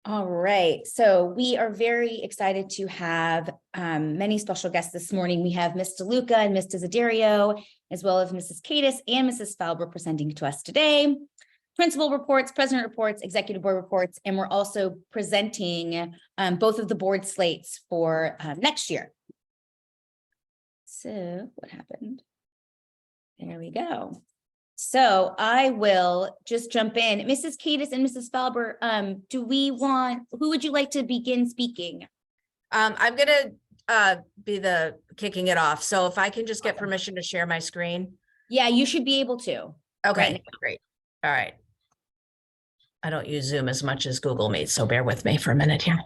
All right, so we are very excited to have many special guests this morning. We have Ms. DeLuca and Ms. Desiderio, as well as Mrs. Cadis and Mrs. Falber presenting to us today. Principal reports, president reports, executive board reports, and we're also presenting both of the board slates for next year. So what happened? There we go. So I will just jump in. Mrs. Cadis and Mrs. Falber, who would you like to begin speaking? I'm going to be the kicking it off. So if I can just get permission to share my screen. Yeah, you should be able to. Okay, Right. great. All right. I don't use Zoom as much as Google Meet, so bear with me for a minute here.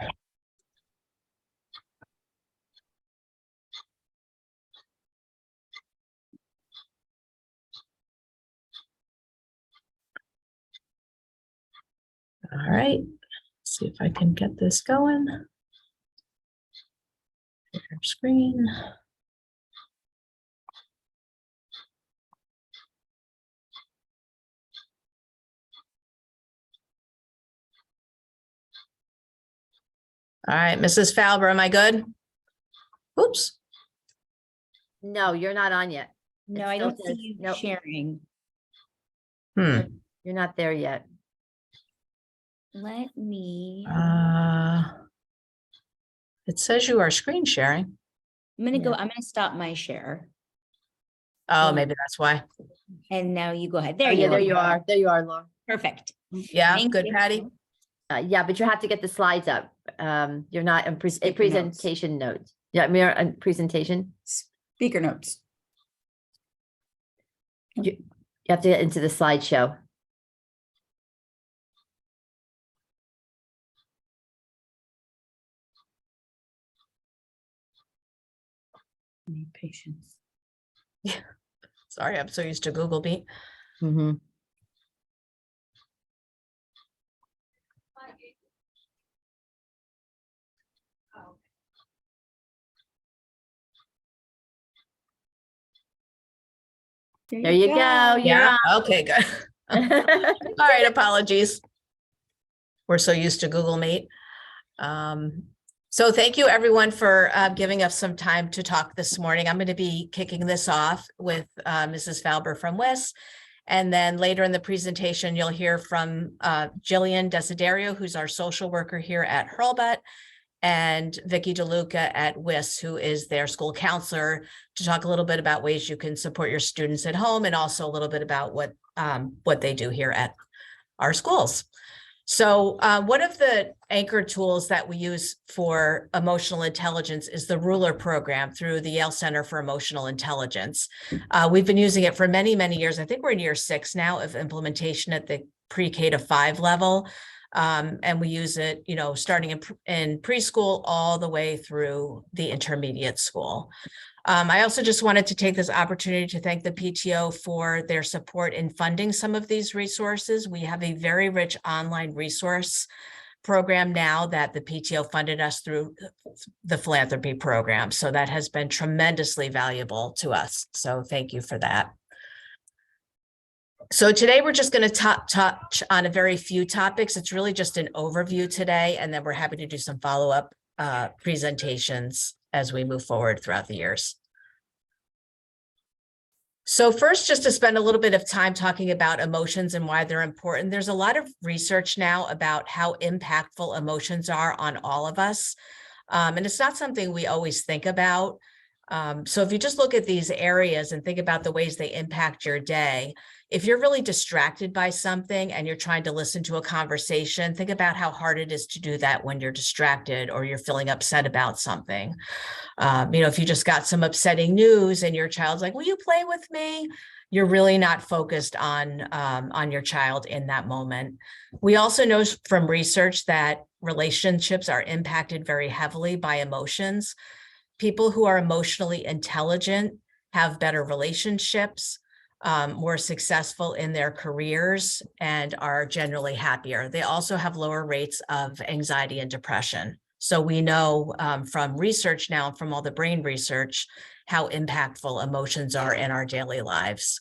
All right, see if I can get this going. Share screen. All right, Mrs. Falber, am I good? Oops. No, you're not on yet. No, It I still don't see says- you nope. sharing. You're not there yet. Let me, It says you are screen sharing. I'm gonna stop my share. Oh, maybe that's why. And now you go ahead. There Oh, you yeah, go. there you are. There you are, Laura. Perfect. Yeah, Thank good, you. Patty. Yeah, but you have to get the slides up. You're not in a Speaker notes. presentation notes. Yeah, we're on presentation. Speaker notes. You have to get into the slideshow. Need patience. Sorry, I'm so used to Google Meet. Mm-hmm. There you go. You're Yeah, okay, good. All right, apologies. We're so used to Google Meet. So thank you everyone for giving us some time to talk this morning. I'm going to be kicking this off with Mrs. Falber from WIS. And then later in the presentation, you'll hear from Jillian Desiderio, who's our social worker here at Hurlbut, and Vicki DeLuca at WIS, who is their school counselor, to talk a little bit about ways you can support your students at home and also a little bit about what they do here at our schools. So one of the anchor tools that we use for emotional intelligence is the Ruler program through the Yale Center for Emotional Intelligence. We've been using it for many, many years. I think we're in year 6 now of implementation at the pre-K to 5 level. And we use it, starting in preschool all the way through the intermediate school. I also just wanted to take this opportunity to thank the PTO for their support in funding some of these resources. We have a very rich online resource program now that the PTO funded us through the philanthropy program. So that has been tremendously valuable to us. So thank you for that. So today we're just going to touch on a very few topics. It's really just an overview today, and then we're happy to do some follow-up presentations as we move forward throughout the years. So first, just to spend a little bit of time talking about emotions and why they're important. There's a lot of research now about how impactful emotions are on all of us. And it's not something we always think about. So if you just look at these areas and think about the ways they impact your day, if you're really distracted by something and you're trying to listen to a conversation, think about how hard it is to do that when you're distracted or you're feeling upset about something. If you just got some upsetting news and your child's like, will you play with me? You're really not focused on your child in that moment. We also know from research that relationships are impacted very heavily by emotions. People who are emotionally intelligent have better relationships, more successful in their careers, and are generally happier. They also have lower rates of anxiety and depression. So we know from research now, from all the brain research, how impactful emotions are in our daily lives.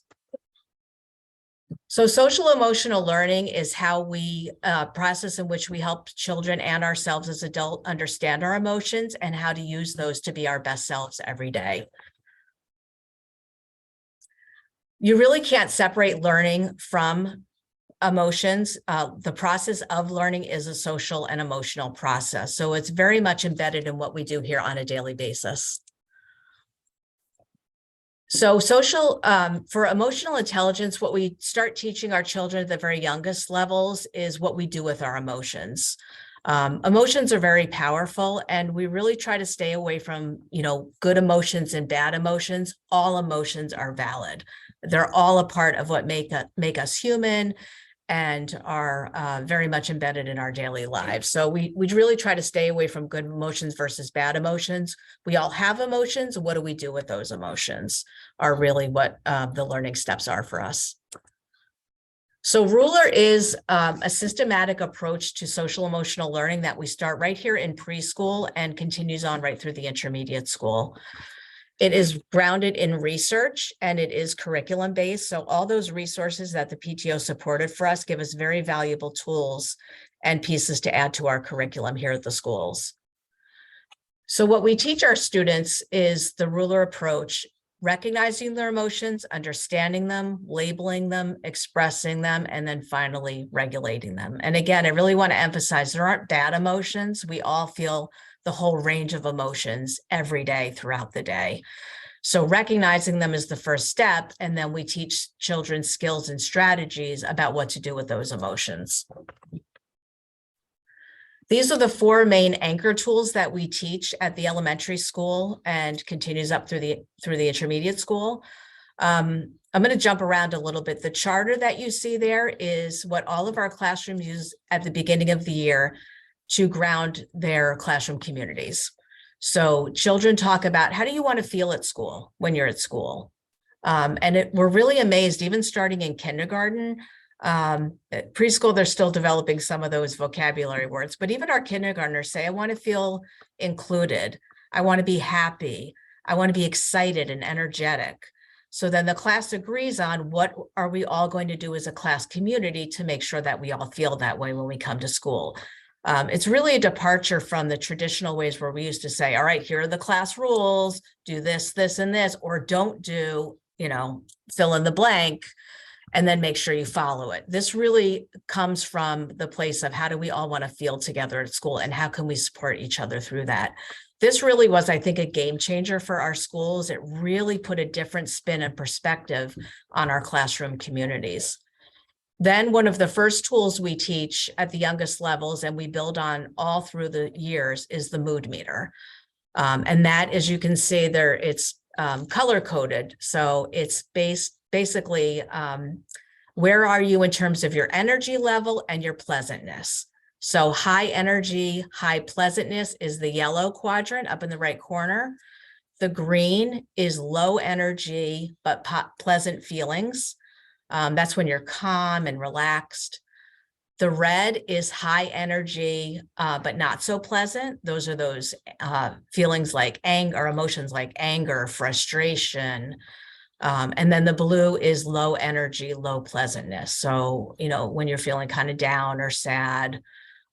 So social emotional learning is how we process in which we help children and ourselves as adults understand our emotions and how to use those to be our best selves every day. You really can't separate learning from emotions. The process of learning is a social and emotional process. So it's very much embedded in what we do here on a daily basis. So for emotional intelligence, what we start teaching our children at the very youngest levels is what we do with our emotions. Emotions are very powerful, and we really try to stay away from, good emotions and bad emotions. All emotions are valid. They're all a part of what make us human and are very much embedded in our daily lives. So we really try to stay away from good emotions versus bad emotions. We all have emotions. What do we do with those emotions are really what the learning steps are for us. So Ruler is a systematic approach to social emotional learning that we start right here in preschool and continues on right through the intermediate school. It is grounded in research and it is curriculum based. So all those resources that the PTO supported for us give us very valuable tools and pieces to add to our curriculum here at the schools. So what we teach our students is the Ruler approach, recognizing their emotions, understanding them, labeling them, expressing them, and then finally regulating them. And again, I really want to emphasize there aren't bad emotions. We all feel the whole range of emotions every day throughout the day. So recognizing them is the first step, and then we teach children skills and strategies about what to do with those emotions. These are the 4 main anchor tools that we teach at the elementary school and continues up through the intermediate school. I'm going to jump around a little bit. The charter that you see there is what all of our classrooms use at the beginning of the year to ground their classroom communities. So children talk about, how do you want to feel at school when you're at school? We're really amazed, even starting in kindergarten, at preschool, they're still developing some of those vocabulary words, but even our kindergartners say, I want to feel included. I want to be happy. I want to be excited and energetic. So then the class agrees on what are we all going to do as a class community to make sure that we all feel that way when we come to school. It's really a departure from the traditional ways where we used to say, all right, here are the class rules, do this, this, and this, or don't do, fill in the blank, and then make sure you follow it. This really comes from the place of how do we all want to feel together at school and how can we support each other through that? This really was, I think, a game changer for our schools. It really put a different spin and perspective on our classroom communities. Then one of the first tools we teach at the youngest levels and we build on all through the years is the mood meter. And that, as you can see there, it's color coded. So it's basically where are you in terms of your energy level and your pleasantness. So high energy, high pleasantness is the yellow quadrant up in the right corner. The green is low energy, but pleasant feelings. That's when you're calm and relaxed. The red is high energy, but not so pleasant. Those are those feelings like anger, or emotions like anger, frustration. And then the blue is low energy, low pleasantness. So, when you're feeling kind of down or sad.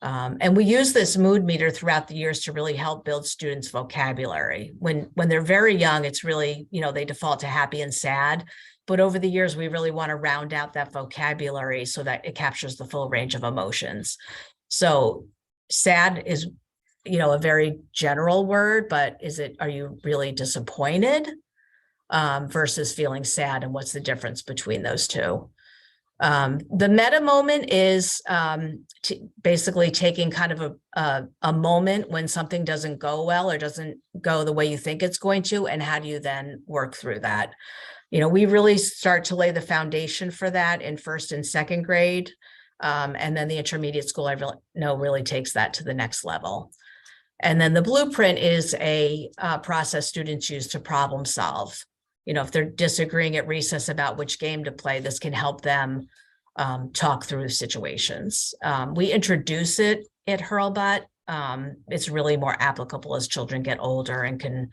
And we use this mood meter throughout the years to really help build students' vocabulary. When they're very young, it's really, they default to happy and sad. But over the years, we really want to round out that vocabulary so that it captures the full range of emotions. So sad is, a very general word, but are you really disappointed versus feeling sad? And what's the difference between those two? The meta moment is basically taking kind of a moment when something doesn't go well or doesn't go the way you think it's going to, and how do you then work through that? We really start to lay the foundation for that in first and second grade. And then the intermediate school, I really takes that to the next level. And then the blueprint is a process students use to problem solve. If they're disagreeing at recess about which game to play, this can help them talk through situations. We introduce it at Hurlbut. It's really more applicable as children get older and can,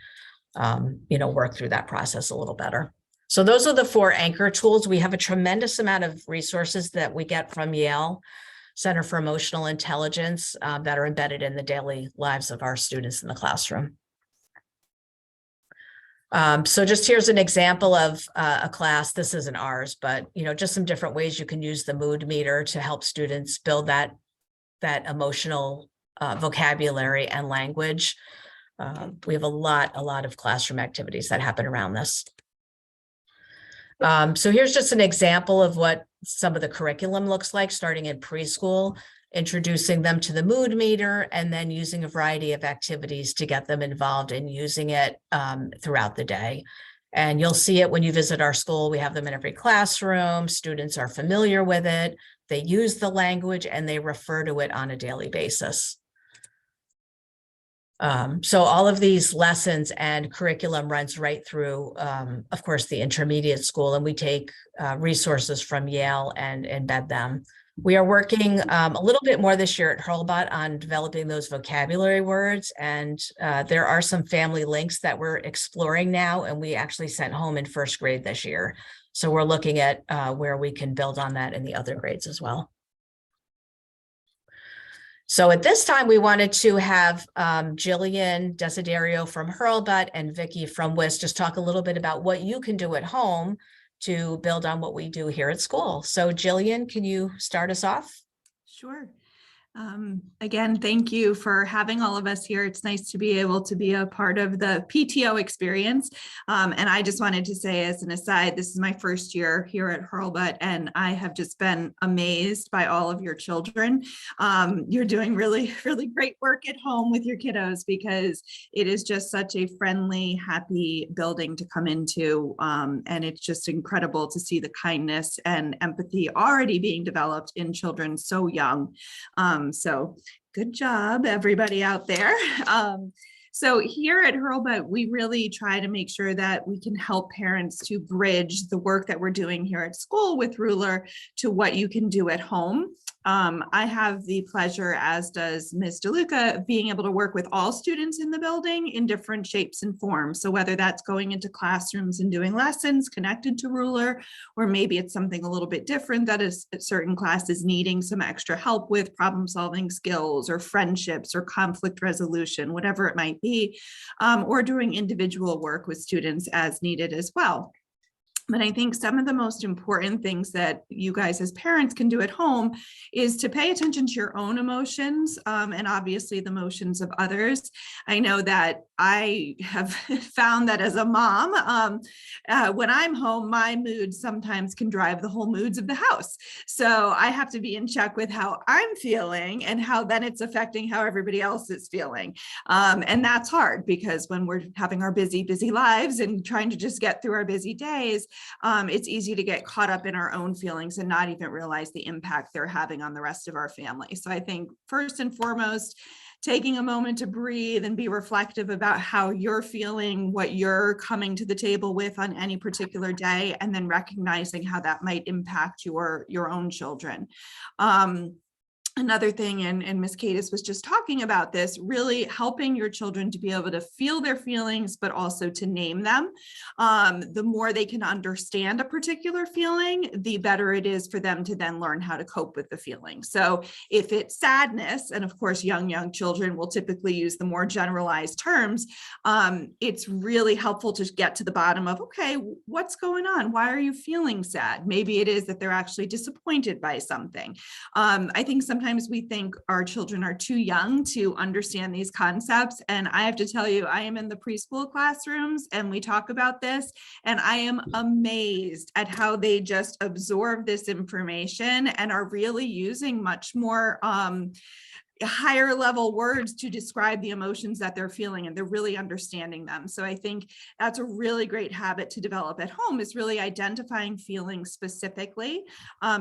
work through that process a little better. So those are the 4 anchor tools. We have a tremendous amount of resources that we get from YALE Center for Emotional Intelligence that are embedded in the daily lives of our students in the classroom. So just here's an example of a class. This isn't ours, but just some different ways you can use the mood meter to help students build that emotional vocabulary and language. We have a lot of classroom activities that happen around this. So here's just an example of what some of the curriculum looks like, starting in preschool, introducing them to the mood meter, and then using a variety of activities to get them involved in using it throughout the day. And you'll see it when you visit our school. We have them in every classroom. Students are familiar with it. They use the language and they refer to it on a daily basis. So all of these lessons and curriculum runs right through, of course, the intermediate school, and we take resources from YALE and embed them. We are working a little bit more this year at Hurlbut on developing those vocabulary words, and there are some family links that we're exploring now, and we actually sent home in 1st grade this year. So we're looking at where we can build on that in the other grades as well. So at this time, we wanted to have Jillian Desiderio from Hurlbut and Vicki from WIS just talk a little bit about what you can do at home to build on what we do here at school. So Jillian, can you start us off? Sure. Again, thank you for having all of us here. It's nice to be able to be a part of the PTO experience. And I just wanted to say as an aside, this is my 1st year here at Hurlbut, and I have just been amazed by all of your children. You're doing really, really great work at home with your kiddos, because it is just such a friendly, happy building to come into. And it's just incredible to see the kindness and empathy already being developed in children so young. So good job, everybody out there. So here at Hurlbut, we really try to make sure that we can help parents to bridge the work that we're doing here at school with Ruler to what you can do at home. I have the pleasure, as does Ms. DeLuca, of being able to work with all students in the building in different shapes and forms. So whether that's going into classrooms and doing lessons connected to Ruler, or maybe it's something a little bit different that is certain classes needing some extra help with problem solving skills or friendships or conflict resolution, whatever it might be, or doing individual work with students as needed as well. But I think some of the most important things that you guys as parents can do at home is to pay attention to your own emotions and obviously the emotions of others. I know that I have found that as a mom, when I'm home, my mood sometimes can drive the whole moods of the house. So I have to be in check with how I'm feeling and how then it's affecting how everybody else is feeling. And that's hard, because when we're having our busy lives and trying to just get through our busy days, it's easy to get caught up in our own feelings and not even realize the impact they're having on the rest of our family. So I think first and foremost, taking a moment to breathe and be reflective about how you're feeling, what you're coming to the table with on any particular day, and then recognizing how that might impact your own children. Another thing, and Ms. Cadis was just talking about this, really helping your children to be able to feel their feelings, but also to name them. The more they can understand a particular feeling, the better it is for them to then learn how to cope with the feeling. So if it's sadness, and of course, young children will typically use the more generalized terms, it's really helpful to get to the bottom of, okay, what's going on? Why are you feeling sad? Maybe it is that they're actually disappointed by something. I think sometimes we think our children are too young to understand these concepts. And I have to tell you, I am in the preschool classrooms and we talk about this, and I am amazed at how they just absorb this information and are really using much more higher level words to describe the emotions that they're feeling, and they're really understanding them. So I think that's a really great habit to develop at home, is really identifying feelings specifically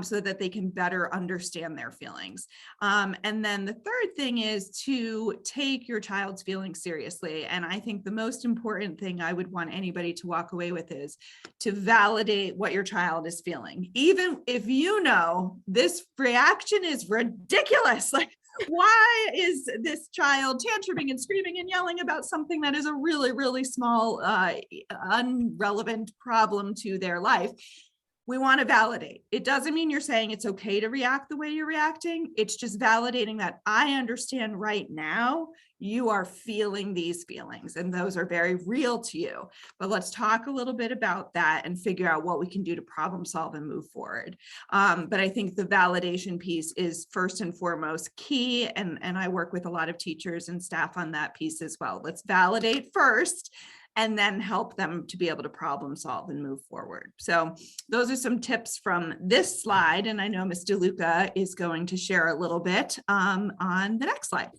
so that they can better understand their feelings. And then the third thing is to take your child's feelings seriously. And I think the most important thing I would want anybody to walk away with is to validate what your child is feeling. Even if you know this reaction is ridiculous, like, why is this child tantruming and screaming and yelling about something that is a really, really small, unrelevant problem to their life? We want to validate. It doesn't mean you're saying it's okay to react the way you're reacting. It's just validating that I understand right now you are feeling these feelings and those are very real to you. But let's talk a little bit about that and figure out what we can do to problem solve and move forward. But I think the validation piece is first and foremost key. And I work with a lot of teachers and staff on that piece as well. Let's validate first and then help them to be able to problem solve and move forward. So those are some tips from this slide. And I know Ms. DeLuca is going to share a little bit on the next slide.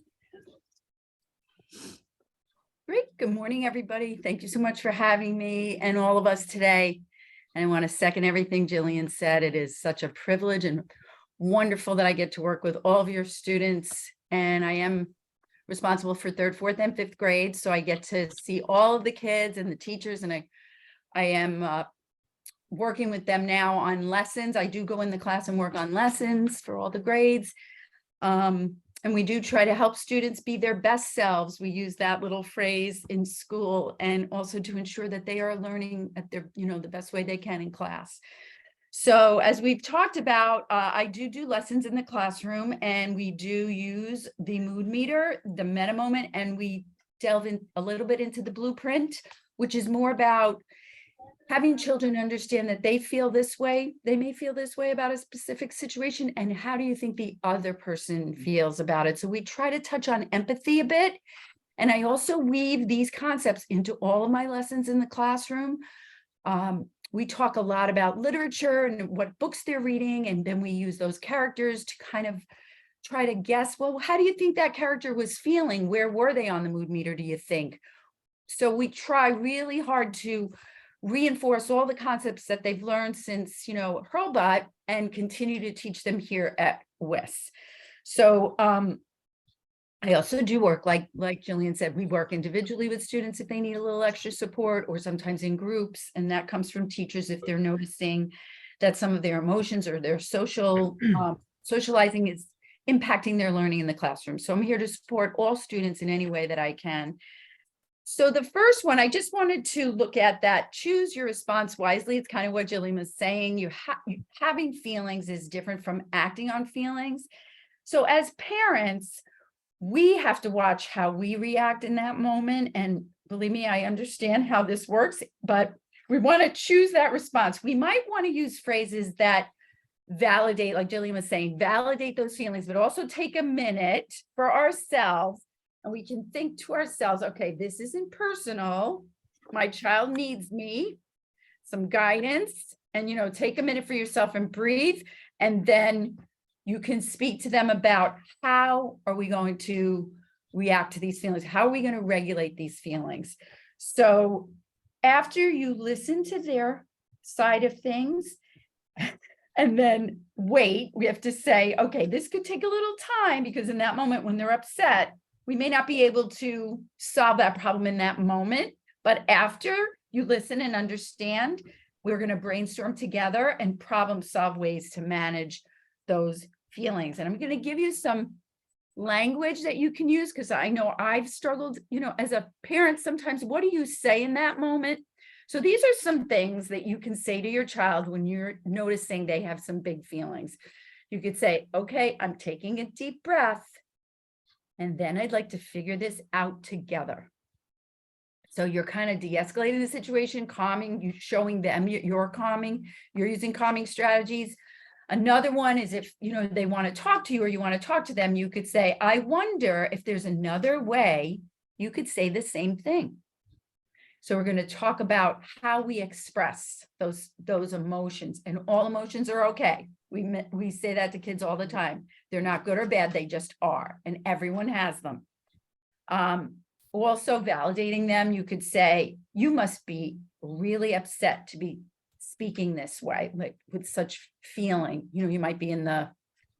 Great. Good morning, everybody. Thank you so much for having me and all of us today. And I want to second everything Jillian said. It is such a privilege and wonderful that I get to work with all of your students. And I am responsible for 3rd, 4th, and 5th grade. So I get to see all of the kids and the teachers, and I am working with them now on lessons. I do go in the class and work on lessons for all the grades. And we do try to help students be their best selves. We use that little phrase in school, and also to ensure that they are learning at their, the best way they can in class. So as we've talked about, I do lessons in the classroom, and we do use the mood meter, the meta moment, and we delve in a little bit into the blueprint, which is more about having children understand that they feel this way. They may feel this way about a specific situation, and how do you think the other person feels about it? So we try to touch on empathy a bit. And I also weave these concepts into all of my lessons in the classroom. We talk a lot about literature and what books they're reading, and then we use those characters to kind of try to guess, well, how do you think that character was feeling? Where were they on the mood meter, do you think? So we try really hard to reinforce all the concepts that they've learned since, Hurlbut, and continue to teach them here at WIS. So I also do work, like Jillian said, we work individually with students if they need a little extra support, or sometimes in groups. And that comes from teachers if they're noticing that some of their emotions or their socializing is impacting their learning in the classroom. So I'm here to support all students in any way that I can. So the first one, I just wanted to look at that, choose your response wisely. It's kind of what Jillian was saying. Having feelings is different from acting on feelings. So as parents, we have to watch how we react in that moment. And believe me, I understand how this works, but we want to choose that response. We might want to use phrases that validate, like Jillian was saying, validate those feelings, but also take a minute for ourselves. And we can think to ourselves, okay, this isn't personal. My child needs me, some guidance, and, take a minute for yourself and breathe. And then you can speak to them about how are we going to react to these feelings? How are we going to regulate these feelings? So after you listen to their side of things and then wait, we have to say, okay, this could take a little time, because in that moment when they're upset, we may not be able to solve that problem in that moment. But after you listen and understand, we're going to brainstorm together and problem solve ways to manage those feelings. And I'm going to give you some language that you can use, because I know I've struggled, as a parent, sometimes what do you say in that moment? So these are some things that you can say to your child when you're noticing they have some big feelings. You could say, okay, I'm taking a deep breath, and then I'd like to figure this out together. So you're kind of de-escalating the situation, calming, you showing them you're calming, you're using calming strategies. Another one is if, they want to talk to you or you want to talk to them, you could say, I wonder if there's another way you could say the same thing. So we're going to talk about how we express those emotions, and all emotions are okay. We say that to kids all the time. They're not good or bad. They just are. And everyone has them. Also validating them. You could say, you must be really upset to be speaking this way, like with such feeling. You might be in the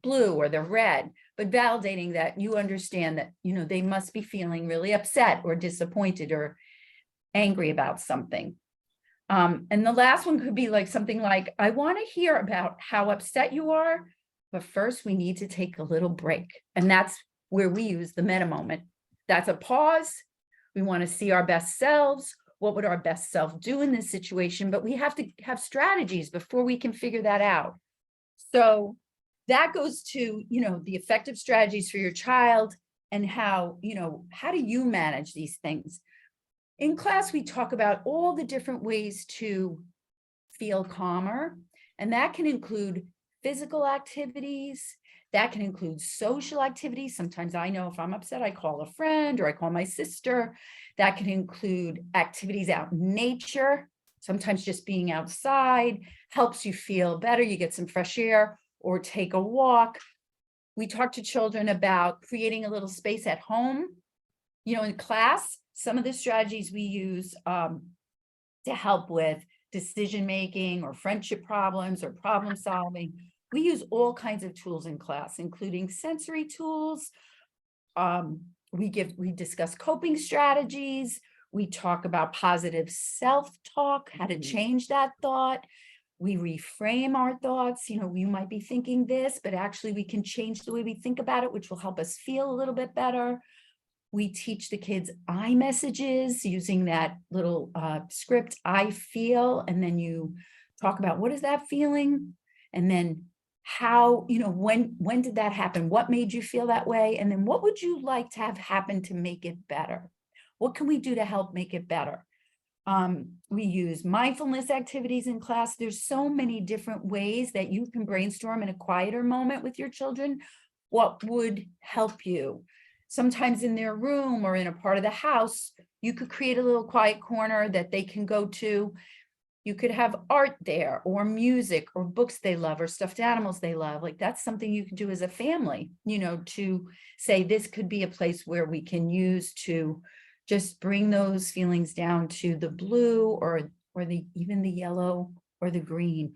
blue or the red, but validating that you understand that, they must be feeling really upset or disappointed or angry about something. And the last one could be like something like, I want to hear about how upset you are, but first we need to take a little break. And that's where we use the meta moment. That's a pause. We want to see our best selves. What would our best self do in this situation? But we have to have strategies before we can figure that out. So that goes to, the effective strategies for your child and how do you manage these things? In class, we talk about all the different ways to feel calmer, and that can include physical activities. That can include social activities. Sometimes I know if I'm upset, I call a friend or I call my sister. That can include activities out in nature. Sometimes just being outside helps you feel better. You get some fresh air or take a walk. We talk to children about creating a little space at home. In class, some of the strategies we use to help with decision-making or friendship problems or problem solving. We use all kinds of tools in class, including sensory tools. We discuss coping strategies. We talk about positive self-talk, how to change that thought. We reframe our thoughts. You might be thinking this, but actually we can change the way we think about it, which will help us feel a little bit better. We teach the kids I messages using that little script, I feel, and then you talk about what is that feeling? And then how, when did that happen? What made you feel that way? And then what would you like to have happen to make it better? What can we do to help make it better? We use mindfulness activities in class. There's so many different ways that you can brainstorm in a quieter moment with your children. What would help you? Sometimes in their room or in a part of the house, you could create a little quiet corner that they can go to. You could have art there or music or books they love or stuffed animals they love. Like that's something you can do as a family, to say this could be a place where we can use to just bring those feelings down to the blue or even the yellow or the green.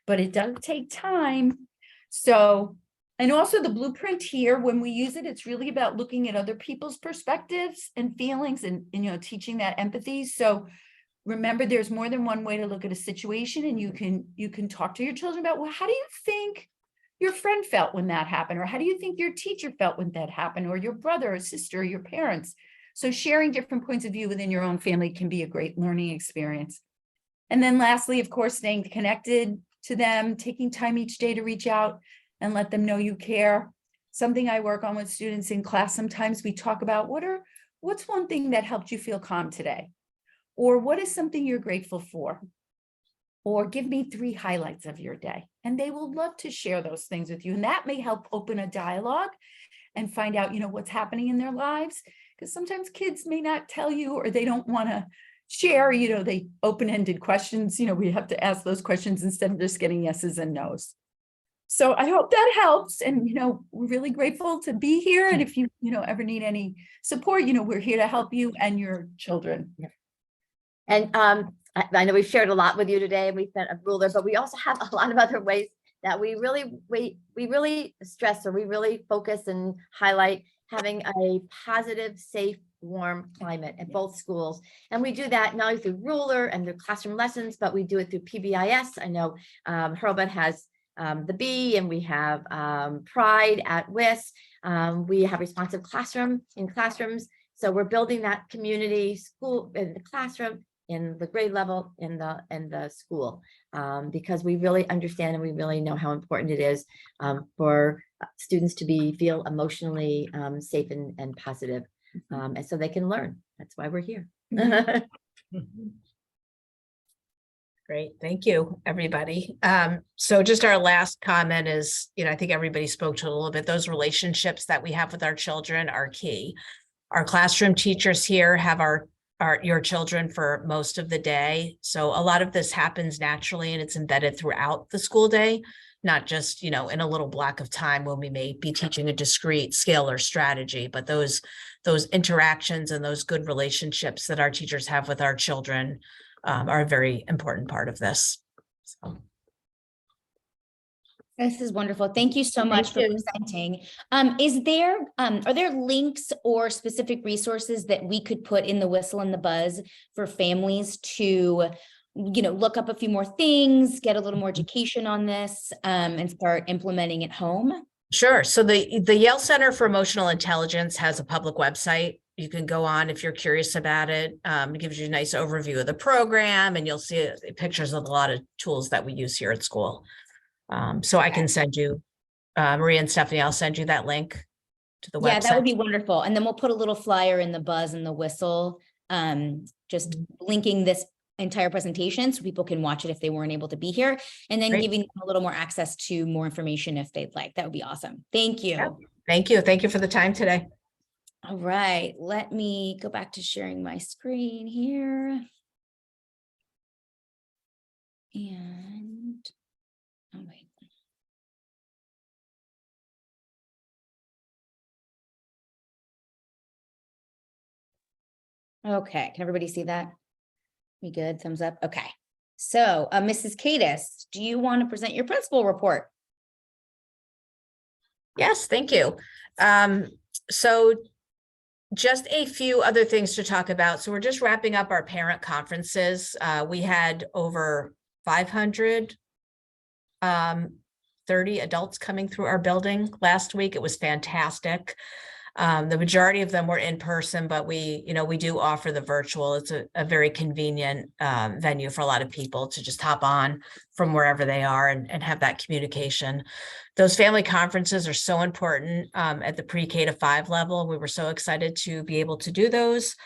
But it does take time. So, and also the blueprint here, when we use it, it's really about looking at other people's perspectives and feelings and teaching that empathy. So remember, there's more than one way to look at a situation, and you can talk to your children about, well, how do you think your friend felt when that happened? Or how do you think your teacher felt when that happened? Or your brother or sister or your parents? So sharing different points of view within your own family can be a great learning experience. And then lastly, of course, staying connected to them, taking time each day to reach out and let them know you care. Something I work on with students in class, sometimes we talk about what's one thing that helped you feel calm today? Or what is something you're grateful for? Or give me 3 highlights of your day. And they will love to share those things with you. And that may help open a dialogue and find out, what's happening in their lives. Because sometimes kids may not tell you, or they don't want to share, they open-ended questions. We have to ask those questions instead of just getting yeses and nos. So I hope that helps. And, we're really grateful to be here. And if you, ever need any support, we're here to help you and your children. And I know we've shared a lot with you today, and we sent a ruler, but we also have a lot of other ways that we really stress, or we really focus and highlight having a positive, safe, warm climate at both schools. And we do that not only through ruler and through classroom lessons, but we do it through PBIS. I know Hurlbut has the B, and we have Pride at WIS. We have responsive classroom in classrooms. So we're building that community school in the classroom, in the grade level, in the school, because we really understand and we really know how important it is for students to feel emotionally safe and positive, and so they can learn. That's why we're here. Great. Thank you, everybody. So just our last comment is, I think everybody spoke to it a little bit. Those relationships that we have with our children are key. Our classroom teachers here have your children for most of the day. So a lot of this happens naturally, and it's embedded throughout the school day, not just, in a little block of time when we may be teaching a discrete skill or strategy, but those interactions and those good relationships that our teachers have with our children are a very important part of this. So. This is wonderful. Thank you so much for presenting. Are there links or specific resources that we could put in the Whistle and the Buzz for families to, look up a few more things, get a little more education on this, and start implementing at home? Sure. So the Yale Center for Emotional Intelligence has a public website. You can go on if you're curious about it. It gives you a nice overview of the program, and you'll see pictures of a lot of tools that we use here at school. So I can send you, Maria and Stephanie, I'll send you that link to the website. Yeah, that would be wonderful. And then we'll put a little flyer in the buzz and the whistle, just linking this entire presentation so people can watch it if they weren't able to be here, and then Great. giving them a little more access to more information if they'd like. That would be awesome. Thank you. Yeah. Thank you. Thank you for the time today. All right, let me go back to sharing my screen here. And, oh wait. Okay, can everybody see that? We good? Thumbs up? Okay. So, Mrs. Cadis, do you want to present your principal report? Yes, thank you. So just a few other things to talk about. So we're just wrapping up our parent conferences. We had over 530 adults coming through our building last week. It was fantastic. The majority of them were in person, but we do offer the virtual. It's a very convenient venue for a lot of people to just hop on from wherever they are and have that communication. Those family conferences are so important at the pre-K to 5 level. We were so excited to be able to do those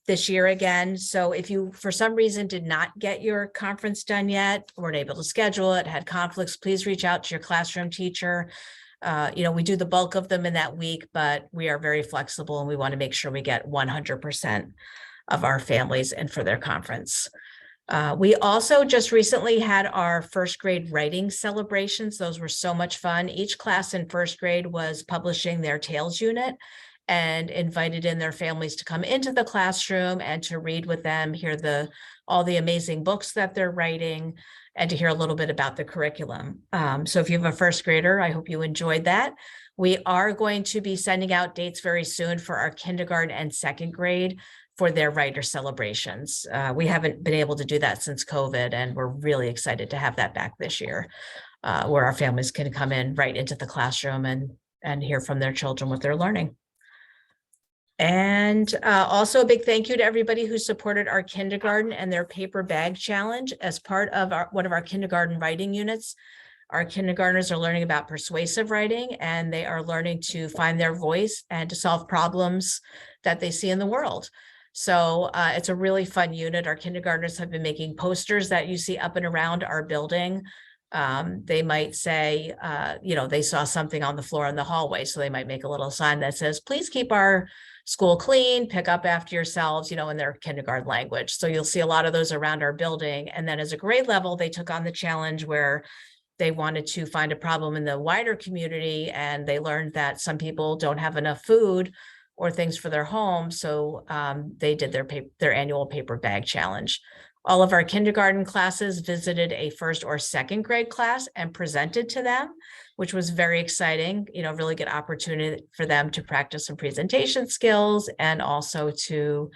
this year again. So if you, for some reason, did not get your conference done yet, weren't able to schedule it, had conflicts, please reach out to your classroom teacher. We do the bulk of them in that week, but we are very flexible and we want to make sure we get 100% of our families in for their conference. We also just recently had our first grade writing celebrations. Those were so much fun. Each class in first grade was publishing their Tales unit and invited in their families to come into the classroom and to read with them, hear all the amazing books that they're writing, and to hear a little bit about the curriculum. So if you have a first grader, I hope you enjoyed that. We are going to be sending out dates very soon for our kindergarten and second grade for their writer celebrations. We haven't been able to do that since COVID, and we're really excited to have that back this year, where our families can come in right into the classroom and hear from their children what they're learning. And also a big thank you to everybody who supported our kindergarten and their paper bag challenge as part of one of our kindergarten writing units. Our kindergartners are learning about persuasive writing, and they are learning to find their voice and to solve problems that they see in the world. So it's a really fun unit. Our kindergartners have been making posters that you see up and around our building. They might say, they saw something on the floor in the hallway. So they might make a little sign that says, please keep our school clean, pick up after yourselves, in their kindergarten language. So you'll see a lot of those around our building. And then as a grade level, they took on the challenge where they wanted to find a problem in the wider community. And they learned that some people don't have enough food or things for their home. So they did their annual paper bag challenge. All of our kindergarten classes visited a first or second grade class and presented to them, which was very exciting, really good opportunity for them to practice some presentation skills and also to,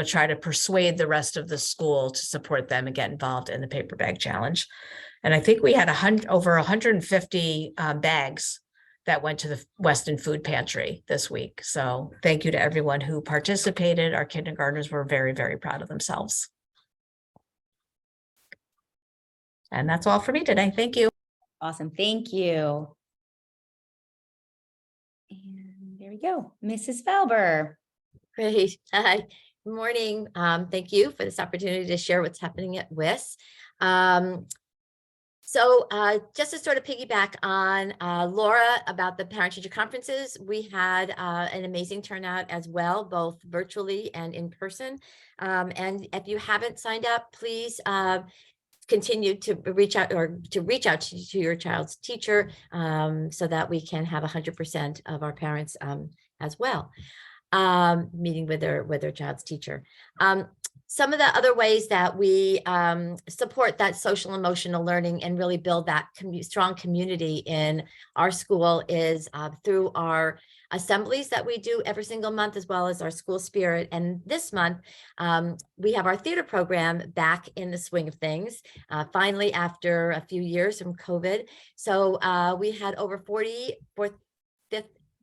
try to persuade the rest of the school to support them and get involved in the paper bag challenge. And I think we had over 150 bags that went to the Weston Food Pantry this week. So thank you to everyone who participated. Our kindergartners were very, very proud of themselves. And that's all for me today. Thank you. Awesome. Thank you. And there we go. Mrs. Falber. Great. Hi. Good morning. Thank you for this opportunity to share what's happening at WIS. So just to sort of piggyback on Laura about the parent-teacher conferences, we had an amazing turnout as well, both virtually and in person. And if you haven't signed up, please continue to reach out to your child's teacher so that we can have 100% of our parents as well meeting with their child's teacher. Some of the other ways that we support that social emotional learning and really build that strong community in our school is through our assemblies that we do every single month, as well as our school spirit. And this month, we have our theater program back in the swing of things, finally, after a few years from COVID. So we had over 40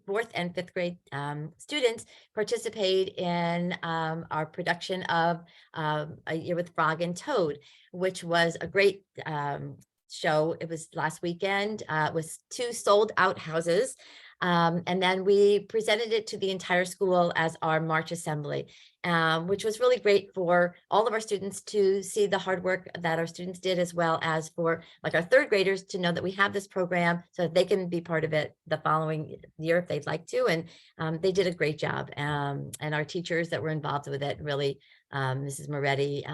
fourth and fifth grade students participate in our production of A Year with Frog and Toad, which was a great show. It was last weekend. It was 2 sold out houses. And then we presented it to the entire school as our March assembly, which was really great for all of our students to see the hard work that our students did, as well as for like our 3rd graders to know that we have this program so that they can be part of it the following year if they'd like to. And they did a great job. And our teachers that were involved with it, really, Mrs. Moretti,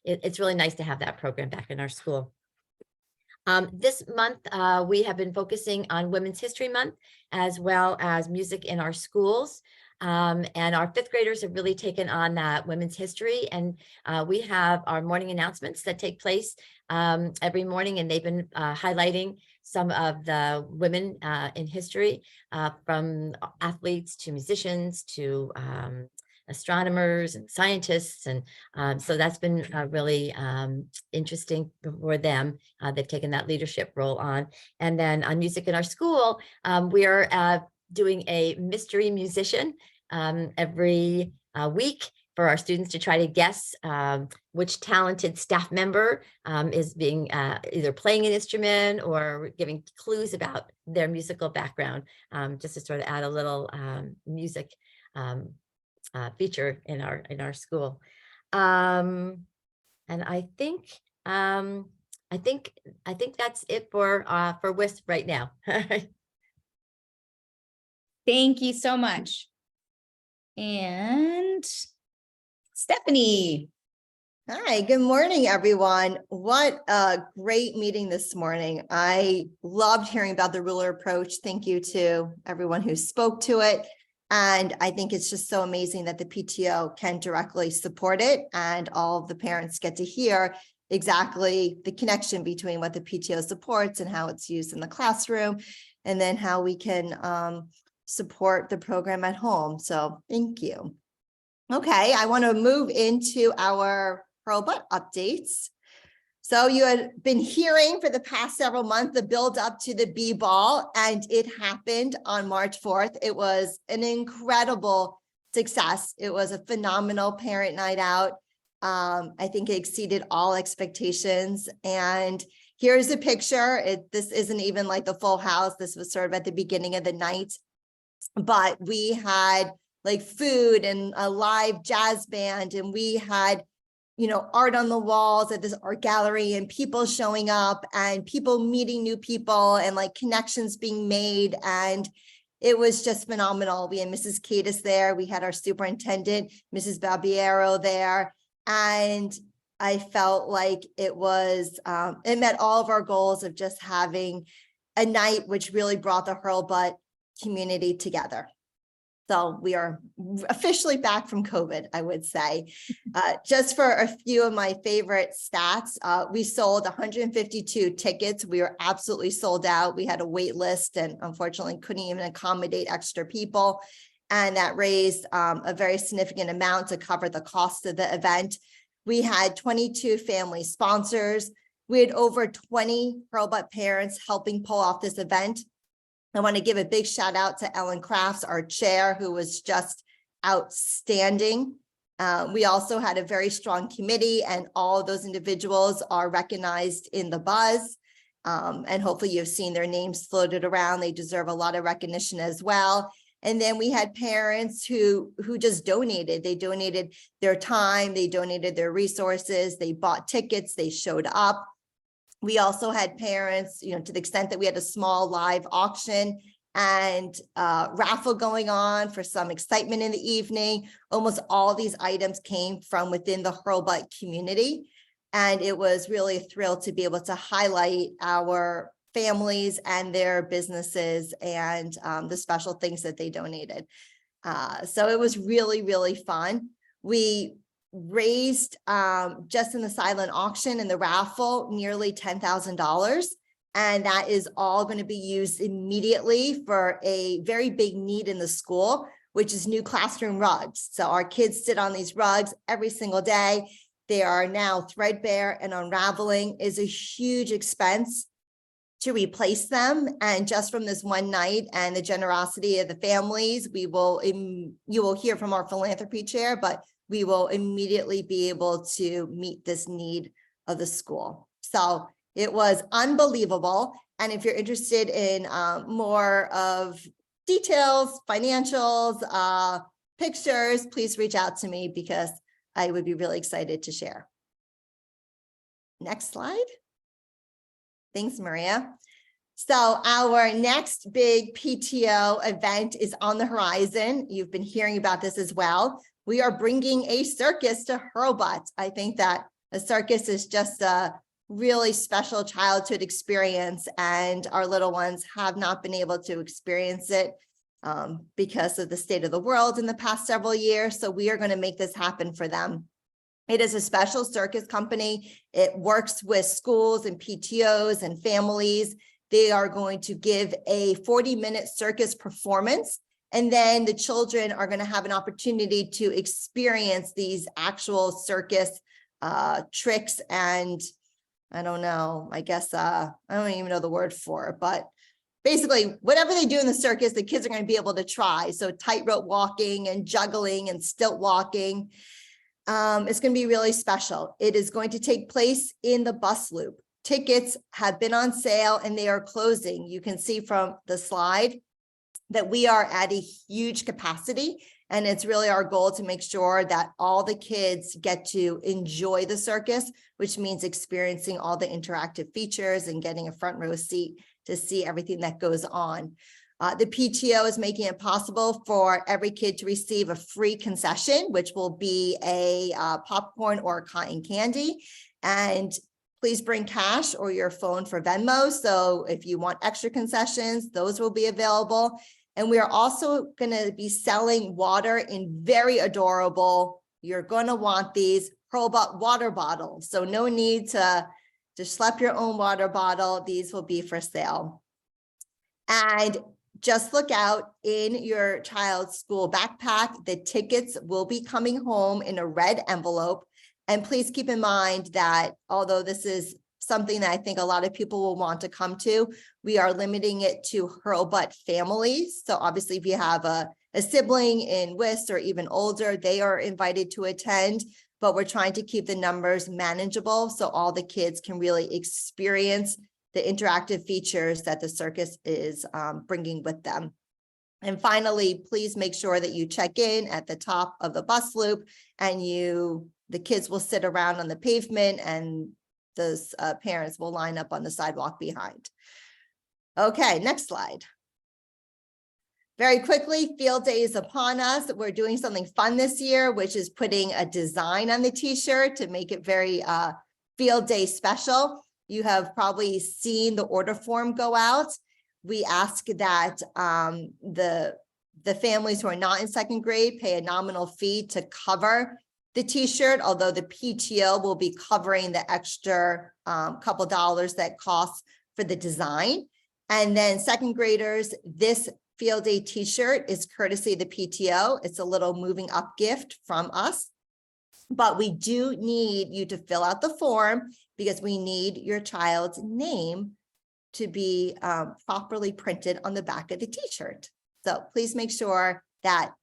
it's really nice to have that program back in our school. This month, we have been focusing on Women's History Month, as well as music in our schools. And our 5th graders have really taken on that women's history. And we have our morning announcements that take place every morning, and they've been highlighting some of the women in history, from athletes to musicians to astronomers and scientists. And so that's been really interesting for them. They've taken that leadership role on. And then on music in our school, we are doing a mystery musician every week for our students to try to guess which talented staff member is being either playing an instrument or giving clues about their musical background, just to sort of add a little music feature in our school. And I think that's it for WIS right now. Thank you so much. And Stephanie. Hi, good morning, everyone. What a great meeting this morning. I loved hearing about the ruler approach. Thank you to everyone who spoke to it. And I think it's just so amazing that the PTO can directly support it, and all of the parents get to hear exactly the connection between what the PTO supports and how it's used in the classroom, and then how we can support the program at home. So thank you. Okay, I want to move into our Pearl Butt updates. So you had been hearing for the past several months the build up to the B-Ball, and it happened on March 4th. It was an incredible success. It was a phenomenal parent night out. I think it exceeded all expectations. And here's a picture. This isn't even like the full house. This was sort of at the beginning of the night, but we had like food and a live jazz band, and we had art on the walls at this art gallery, and people showing up and people meeting new people and like connections being made. And it was just phenomenal. We had Mrs. Cadis there. We had our superintendent, Mrs. Barbiero, there. And I felt like it met all of our goals of just having a night which really brought the Hurlbut community together. So we are officially back from COVID, I would say. Just for a few of my favorite stats, we sold 152 tickets. We were absolutely sold out. We had a wait list and unfortunately couldn't even accommodate extra people. And that raised a very significant amount to cover the cost of the event. We had 22 family sponsors. We had over 20 Hurlbut parents helping pull off this event. I want to give a big shout out to Ellen Crafts, our chair, who was just outstanding. We also had a very strong committee, and all of those individuals are recognized in the buzz. And hopefully you've seen their names floated around. They deserve a lot of recognition as well. And then we had parents who just donated. They donated their time, they donated their resources, they bought tickets, they showed up. We also had parents, to the extent that we had a small live auction and raffle going on for some excitement in the evening. Almost all these items came from within the Hurlbut community. And it was really a thrill to be able to highlight our families and their businesses and the special things that they donated. So it was really, really fun. We raised just in the silent auction and the raffle nearly $10,000. And that is all going to be used immediately for a very big need in the school, which is new classroom rugs. So our kids sit on these rugs every single day. They are now threadbare, and unraveling is a huge expense to replace them. And just from this one night and the generosity of the families, you will hear from our philanthropy chair, but we will immediately be able to meet this need of the school. So it was unbelievable. And if you're interested in more of details, financials, pictures, please reach out to me because I would be really excited to share. Next slide. Thanks, Maria. So our next big PTO event is on the horizon. You've been hearing about this as well. We are bringing a circus to Hurlbut. I think that a circus is just a really special childhood experience, and our little ones have not been able to experience it because of the state of the world in the past several years. So we are going to make this happen for them. It is a special circus company. It works with schools and PTOs and families. They are going to give a 40-minute circus performance, and then the children are going to have an opportunity to experience these actual circus tricks and I don't know, I guess, I don't even know the word for it, but basically whatever they do in the circus, the kids are going to be able to try. So tightrope walking and juggling and stilt walking. It's going to be really special. It is going to take place in the bus loop. Tickets have been on sale and they are closing. You can see from the slide that we are at a huge capacity. And it's really our goal to make sure that all the kids get to enjoy the circus, which means experiencing all the interactive features and getting a front row seat to see everything that goes on. The PTO is making it possible for every kid to receive a free concession, which will be a popcorn or cotton candy. And please bring cash or your phone for Venmo. So if you want extra concessions, those will be available. And we are also going to be selling water in very adorable, you're going to want these Hurlbut water bottles. So no need to schlep your own water bottle. These will be for sale. And just look out in your child's school backpack. The tickets will be coming home in a red envelope. And please keep in mind that although this is something that I think a lot of people will want to come to, we are limiting it to Hurlbut families. So obviously if you have a sibling in WIS or even older, they are invited to attend, but we're trying to keep the numbers manageable so all the kids can really experience the interactive features that the circus is bringing with them. And finally, please make sure that you check in at the top of the bus loop and the kids will sit around on the pavement and those parents will line up on the sidewalk behind. Okay, next slide. Very quickly, field day is upon us. We're doing something fun this year, which is putting a design on the t-shirt to make it very field day special. You have probably seen the order form go out. We ask that the families who are not in second grade pay a nominal fee to cover the t-shirt, although the PTO will be covering the extra couple dollars that costs for the design. And then second graders, this field day t-shirt is courtesy of the PTO. It's a little moving up gift from us, but we do need you to fill out the form because we need your child's name to be properly printed on the back of the t-shirt. So please make sure that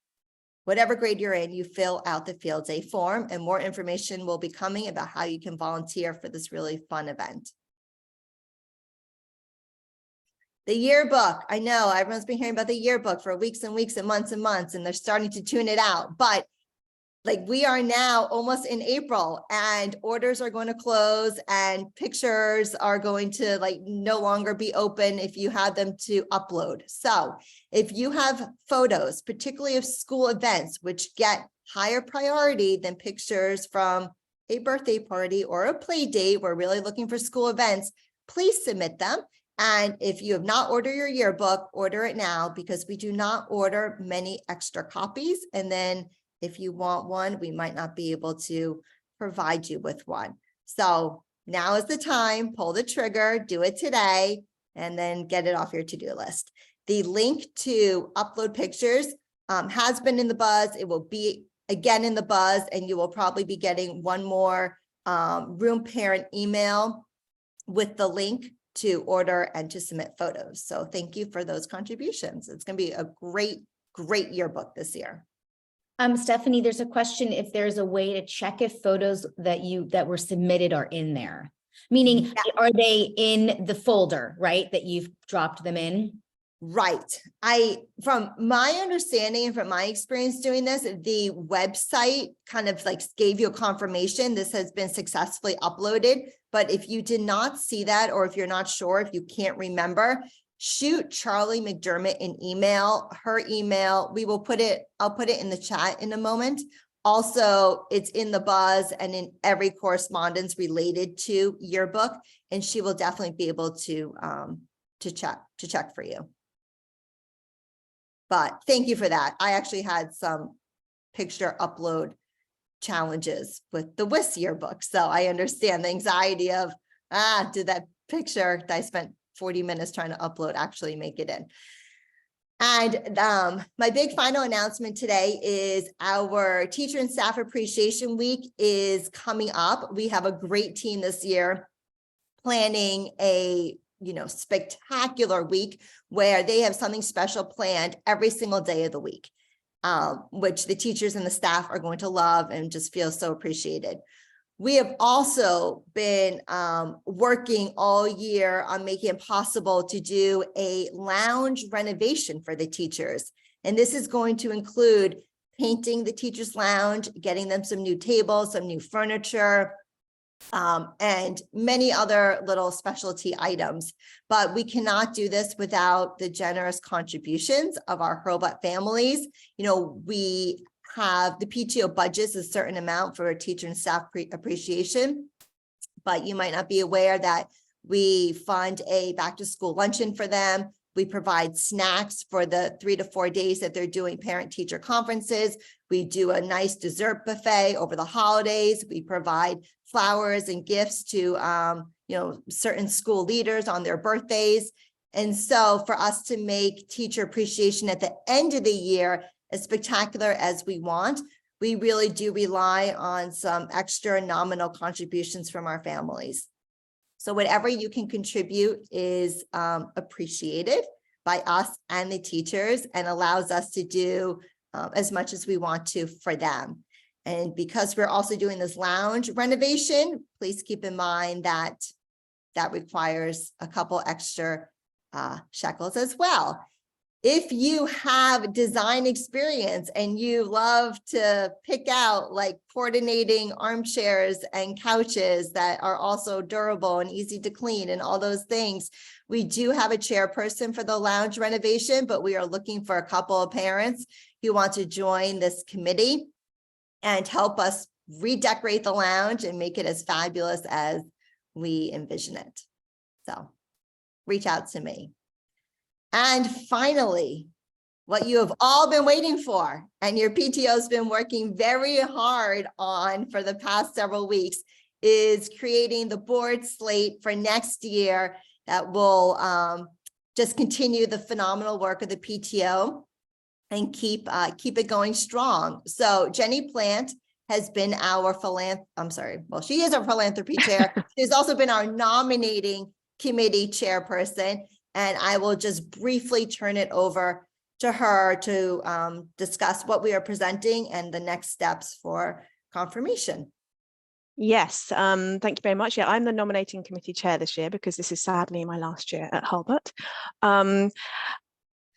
whatever grade you're in, you fill out the field day form, and more information will be coming about how you can volunteer for this really fun event. The yearbook, I know everyone's been hearing about the yearbook for weeks and weeks and months, and they're starting to tune it out, but like we are now almost in April and orders are going to close and pictures are going to like no longer be open if you have them to upload. So if you have photos, particularly of school events, which get higher priority than pictures from a birthday party or a play date, we're really looking for school events, please submit them. And if you have not ordered your yearbook, order it now because we do not order many extra copies. And then If you want one, we might not be able to provide you with one. So now is the time, pull the trigger, do it today, and then get it off your to-do list. The link to upload pictures has been in the buzz. It will be again in the buzz, and you will probably be getting one more room parent email with the link to order and to submit photos. So thank you for those contributions. It's going to be a great, great yearbook this year. Stephanie, there's a question if there's a way to check if photos that were submitted are in there. Meaning, are they in the folder, right, that you've dropped them in? Right. From my understanding and from my experience doing this, the website kind of like gave you a confirmation this has been successfully uploaded. But if you did not see that, or if you're not sure, if you can't remember, shoot Charlie McDermott an email, her email. I'll put it in the chat in a moment. Also, it's in the buzz and in every correspondence related to yearbook, and she will definitely be able to check for you. But thank you for that. I actually had some picture upload challenges with the WIS yearbook. So I understand the anxiety of, did that picture that I spent 40 minutes trying to upload actually make it in? And my big final announcement today is our Teacher and Staff Appreciation Week is coming up. We have a great team this year planning a spectacular week where they have something special planned every single day of the week, which the teachers and the staff are going to love and just feel so appreciated. We have also been working all year on making it possible to do a lounge renovation for the teachers. And this is going to include painting the teachers' lounge, getting them some new tables, some new furniture, and many other little specialty items. But we cannot do this without the generous contributions of our Hurlbut families. We have the PTO budgets a certain amount for teacher and staff appreciation, but you might not be aware that we fund a back to school luncheon for them. We provide snacks for the 3 to 4 days that they're doing parent teacher conferences. We do a nice dessert buffet over the holidays. We provide flowers and gifts to certain school leaders on their birthdays. And so for us to make teacher appreciation at the end of the year as spectacular as we want, we really do rely on some extra nominal contributions from our families. So whatever you can contribute is appreciated by us and the teachers and allows us to do as much as we want to for them. And because we're also doing this lounge renovation, please keep in mind that that requires a couple extra shekels as well. If you have design experience and you love to pick out like coordinating armchairs and couches that are also durable and easy to clean and all those things, we do have a chairperson for the lounge renovation, but we are looking for a couple of parents who want to join this committee and help us redecorate the lounge and make it as fabulous as we envision it. So reach out to me. And finally, what you have all been waiting for, and your PTO has been working very hard on for the past several weeks, is creating the board slate for next year that will just continue the phenomenal work of the PTO and keep it going strong. So Jenny Plant has been our she is our philanthropy chair. She's also been our nominating committee chairperson. And I will just briefly turn it over to her to discuss what we are presenting and the next steps for confirmation. Yes, thank you very much. Yeah, I'm the nominating committee chair this year because this is sadly my last year at Hurlbut.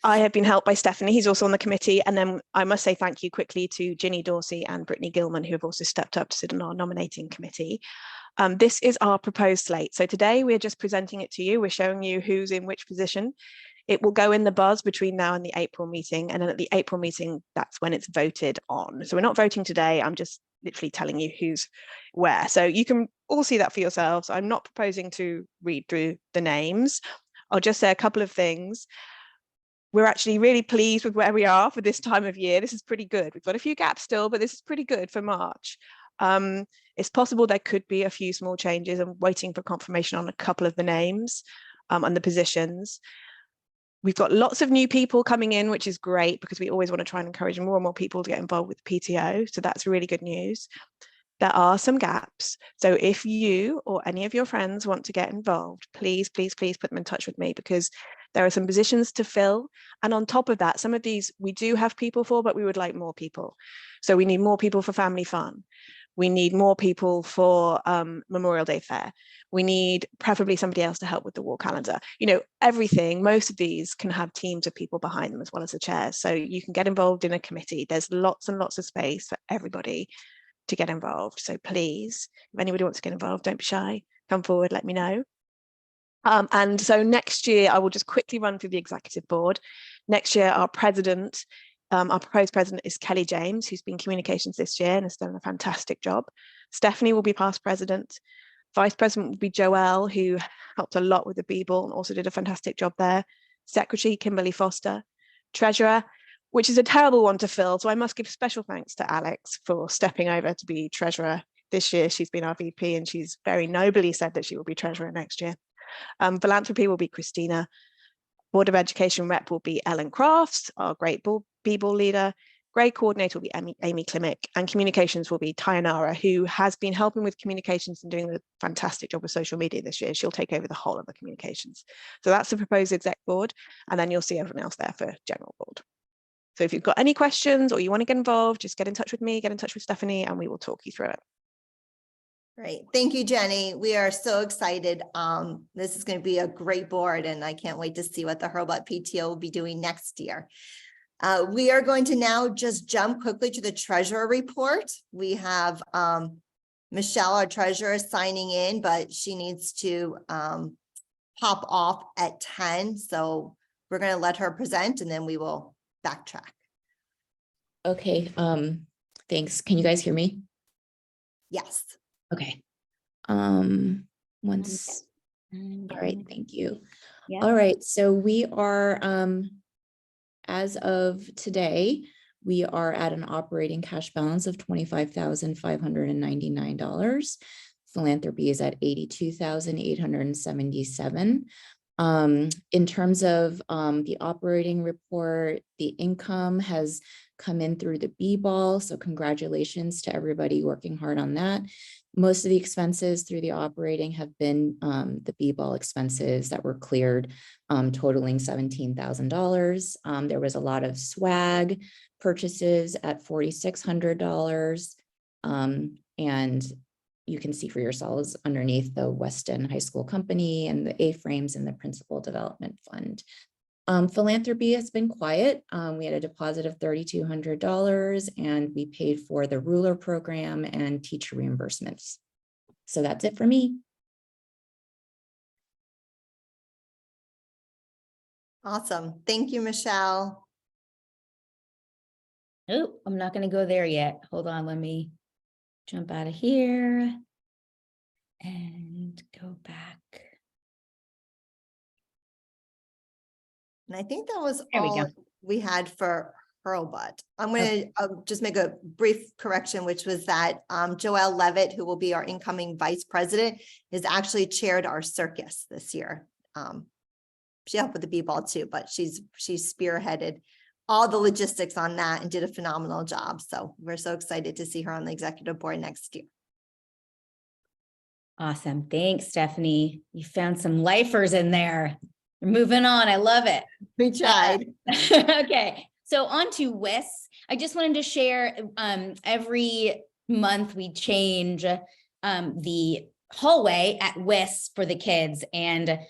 I have been helped by Stephanie, who's also on the committee. And then I must say thank you quickly to Ginny Dorsey and Brittany Gilman, who have also stepped up to sit on our nominating committee. This is our proposed slate. So today we're just presenting it to you. We're showing you who's in which position. It will go in the buzz between now and the April meeting. And then at the April meeting, that's when it's voted on. So we're not voting today. I'm just literally telling you who's where. So you can all see that for yourselves. I'm not proposing to read through the names. I'll just say a couple of things. we're actually really pleased with where we are for this time of year. This is pretty good. We've got a few gaps still, but this is pretty good for March. It's possible there could be a few small changes. I'm waiting for confirmation on a couple of the names and the positions. We've got lots of new people coming in, which is great because we always want to try and encourage more and more people to get involved with PTO. So that's really good news. There are some gaps. So if you or any of your friends want to get involved, please, please, please put them in touch with me because there are some positions to fill. And on top of that, some of these we do have people for, but we would like more people. So we need more people for family fun. We need more people for Memorial Day fair. We need preferably somebody else to help with the wall calendar. You know, everything, most of these can have teams of people behind them as well as the chairs. So you can get involved in a committee. There's lots and lots of space for everybody to get involved. So please, if anybody wants to get involved, don't be shy. Come forward, let me know. And so next year, I will just quickly run through the executive board. Next year, our president, our proposed president is Kelly James, who's been communications this year and has done a fantastic job. Stephanie will be past president. Vice president will be Joelle, who helped a lot with the B-Ball and also did a fantastic job there. Secretary, Kimberly Foster. Treasurer, which is a terrible one to fill. So I must give special thanks to Alex for stepping over to be treasurer this year. She's been our VP and she's very nobly said that she will be treasurer next year. Philanthropy will be Christina. Board of Education rep will be Ellen Crafts, our great B-Ball leader. Grade coordinator will be Amy Klimick, and communications will be Tayanara, who has been helping with communications and doing a fantastic job with social media this year. She'll take over the whole of the communications. So that's the proposed exec board, and then you'll see everyone else there for general board. So if you've got any questions or you want to get involved, just get in touch with me, get in touch with Stephanie, and we will talk you through it. Great. Thank you, Jenny. We are so excited. This is going to be a great board, and I can't wait to see what the Hurlbut PTO will be doing next year. We are going to now just jump quickly to the treasurer report. We have Michelle, our treasurer, signing in, but she needs to pop off at 10. So we're going to let her present and then we will backtrack. Okay, thanks. Can you guys hear me? Yes. Okay. Once. All right, thank you. Yeah. All right, so we are, as of today, we are at an operating cash balance of $25,599. Philanthropy is at $82,877. In terms of the operating report, the income has come in through the B-Ball. So congratulations to everybody working hard on that. Most of the expenses through the operating have been the B-Ball expenses that were cleared, totaling $17,000. There was a lot of swag purchases at $4,600. And you can see for yourselves underneath the Weston High School Company and the A-frames and the Principal Development Fund. Philanthropy has been quiet. We had a deposit of $3,200 and we paid for the ruler program and teacher reimbursements. So that's it for me. Awesome. Thank you, Michelle. Oh, I'm not going to go there yet. Hold on. Let me jump out of here and go back. And I think that was There we all go. we had for Hurlbut. I'm going to just make a brief correction, which was that Joelle Levitt, who will be our incoming vice president, is actually chaired our circus this year. She helped with the B-Ball too, but she's spearheaded all the logistics on that and did a phenomenal job. So we're so excited to see her on the executive board next year. Awesome. Thanks, Stephanie. You found some lifers in there. You're moving on. I love it. We tried. Okay. So on to WIS. I just wanted to share every month we change the hallway at WIS for the kids, and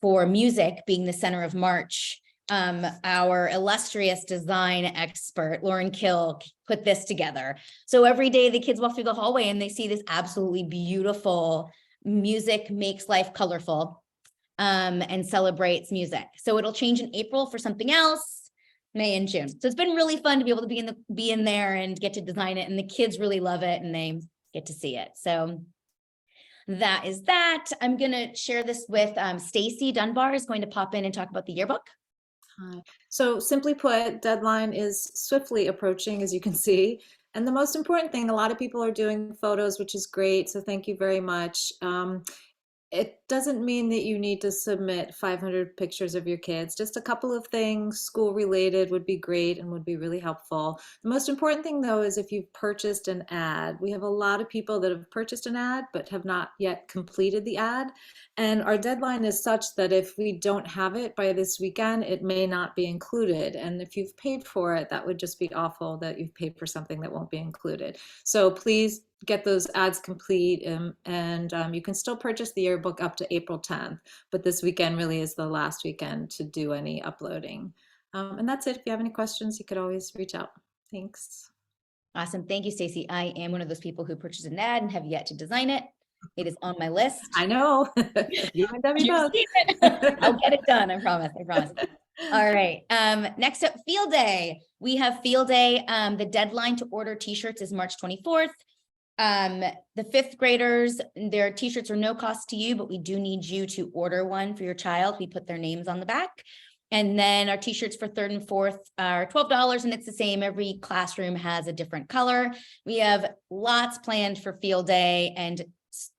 for music being the center of March. Our illustrious design expert, Lauren Kill, put this together. So every day the kids walk through the hallway and they see this absolutely beautiful music makes life colorful and celebrates music. So it'll change in April for something else, May and June. So it's been really fun to be able to be in there and get to design it. And the kids really love it and they get to see it. So that is that. I'm going to share this with Stacy Dunbar is going to pop in and talk about the yearbook. Hi. So simply put, deadline is swiftly approaching, as you can see. And the most important thing, a lot of people are doing photos, which is great. So thank you very much. It doesn't mean that you need to submit 500 pictures of your kids. Just a couple of things school related would be great and would be really helpful. The most important thing though is if you've purchased an ad. We have a lot of people that have purchased an ad but have not yet completed the ad. And our deadline is such that if we don't have it by this weekend, it may not be included. And if you've paid for it, that would just be awful that you've paid for something that won't be included. So please get those ads complete, and you can still purchase the yearbook up to April 10th, but this weekend really is the last weekend to do any uploading. And that's it. If you have any questions, you could always reach out. Thanks. Awesome. Thank you, Stacy. I am one of those people who purchased an ad and have yet to design it. It is on my list. I know. You and Debbie both. I'll get it done. I promise. I promise. All right. Next up, field day. We have field day. The deadline to order t-shirts is March 24th. The fifth graders, their t-shirts are no cost to you, but we do need you to order one for your child. We put their names on the back. And then our t-shirts for third and fourth are $12, and it's the same. Every classroom has a different color. We have lots planned for field day and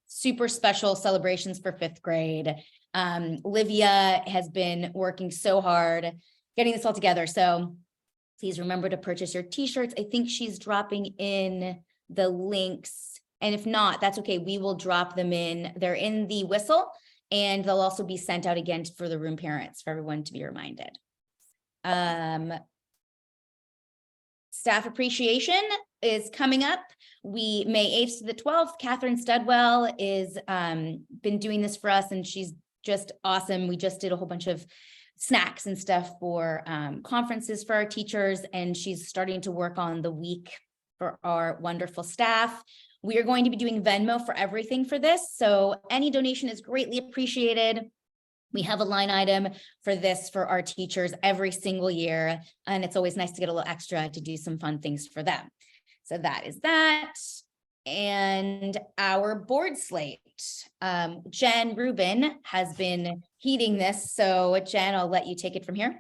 super special celebrations for fifth grade. Livia has been working so hard getting this all together. So please remember to purchase your t-shirts. I think she's dropping in the links, and if not, that's okay. We will drop them in. They're in the whistle, and they'll also be sent out again for the room parents for everyone to be reminded. Staff appreciation is coming up. May 8th to the 12th. Catherine Studwell is been doing this for us, and she's just awesome. We just did a whole bunch of snacks and stuff for conferences for our teachers, and she's starting to work on the week for our wonderful staff. We are going to be doing Venmo for everything for this, so any donation is greatly appreciated. We have a line item for this for our teachers every single year, and it's always nice to get a little extra to do some fun things for them. So that is that. And our board slate. Jen Rubin has been heeding this, so Jen, I'll let you take it from here.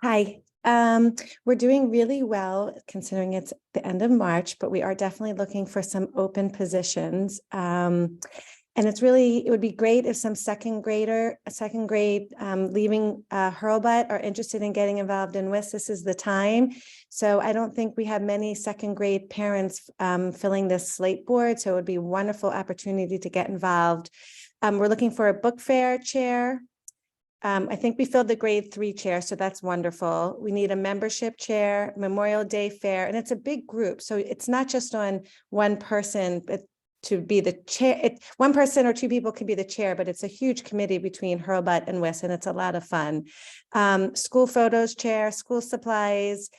Hi. We're doing really well considering it's the end of March, but we are definitely looking for some open positions. And it would be great if some second grade leaving Hurlbut are interested in getting involved in WIS. This is the time. So I don't think we have many second grade parents filling this slate board. So it would be a wonderful opportunity to get involved. We're looking for a book fair chair. I think we filled the grade 3 chair, so that's wonderful. We need a membership chair, Memorial Day fair, and it's a big group. So it's not just on one person, but to be the chair. One person or two people can be the chair, but it's a huge committee between Hurlbut and WIS, and it's a lot of fun. School photos chair, school supplies,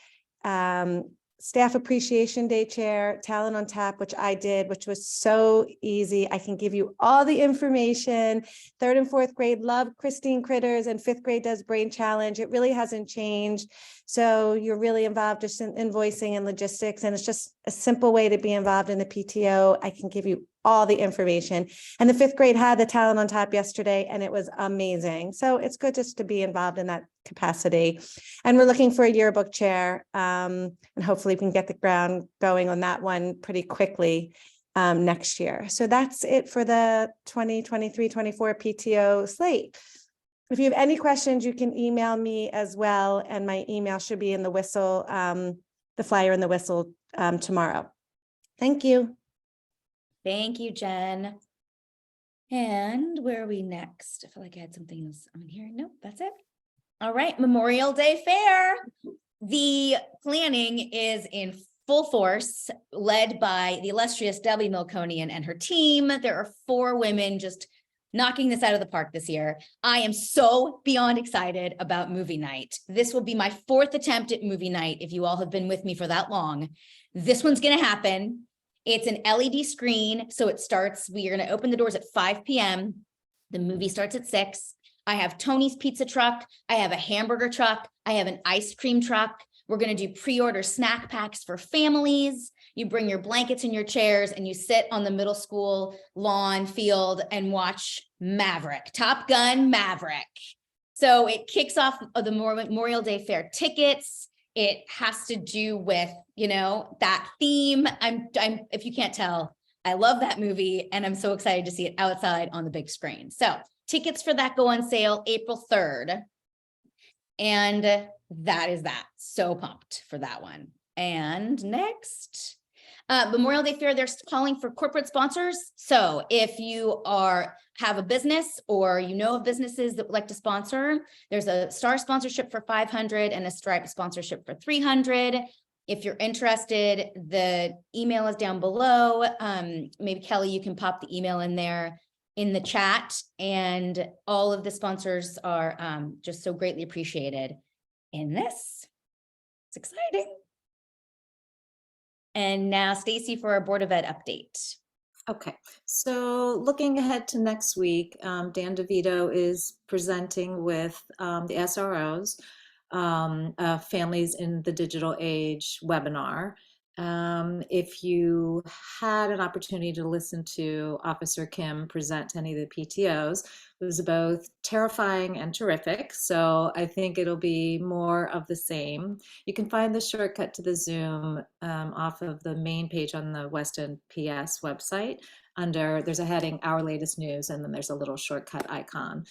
staff appreciation day chair, talent on tap, which I did, which was so easy. I can give you all the information. Third and fourth grade love Christine Critters, and fifth grade does brain challenge. It really hasn't changed. So you're really involved just in invoicing and logistics, and it's just a simple way to be involved in the PTO. I can give you all the information. And the fifth grade had the talent on tap yesterday, and it was amazing. So it's good just to be involved in that capacity. And we're looking for a yearbook chair, and hopefully we can get the ground going on that one pretty quickly next year. So that's it for the 2023-24 PTO slate. If you have any questions, you can email me as well, and my email should be in the whistle, the flyer in the whistle tomorrow. Thank you. Thank you, Jen. And where are we next? I feel like I had something else on here. Nope, that's it. All right, Memorial Day Fair. The planning is in full force, led by the illustrious Debbie Milconian and her team. There are 4 women just knocking this out of the park this year. I am so beyond excited about movie night. This will be my 4th attempt at movie night. If you all have been with me for that long, this one's going to happen. It's an LED screen. So it starts, we are going to open the doors at 5 p.m. The movie starts at 6. I have Tony's pizza truck. I have a hamburger truck. I have an ice cream truck. We're going to do pre-order snack packs for families. You bring your blankets and your chairs, and you sit on the middle school lawn field and watch Maverick, Top Gun Maverick. So it kicks off the Memorial Day Fair tickets. It has to do with, you know, that theme. I'm, if you can't tell, I love that movie and I'm so excited to see it outside on the big screen. So tickets for that go on sale April 3rd. And that is that. So pumped for that one. And next, Memorial Day Fair, they're calling for corporate sponsors. So if you have a business or you know of businesses that would like to sponsor, there's a star sponsorship for 500 and a stripe sponsorship for 300. If you're interested, the email is down below. Maybe Kelly, you can pop the email in there in the chat, and all of the sponsors are just so greatly appreciated in this. It's exciting. And now Stacy for our Board of Ed update. Okay, so looking ahead to next week, Dan DeVito is presenting with the SROs, Families in the Digital Age webinar. If you had an opportunity to listen to Officer Kim present to any of the PTOs, it was both terrifying and terrific. So I think it'll be more of the same. You can find the shortcut to the Zoom off of the main page on the West End PS website. There's a heading, Our Latest News, and then there's a little shortcut icon.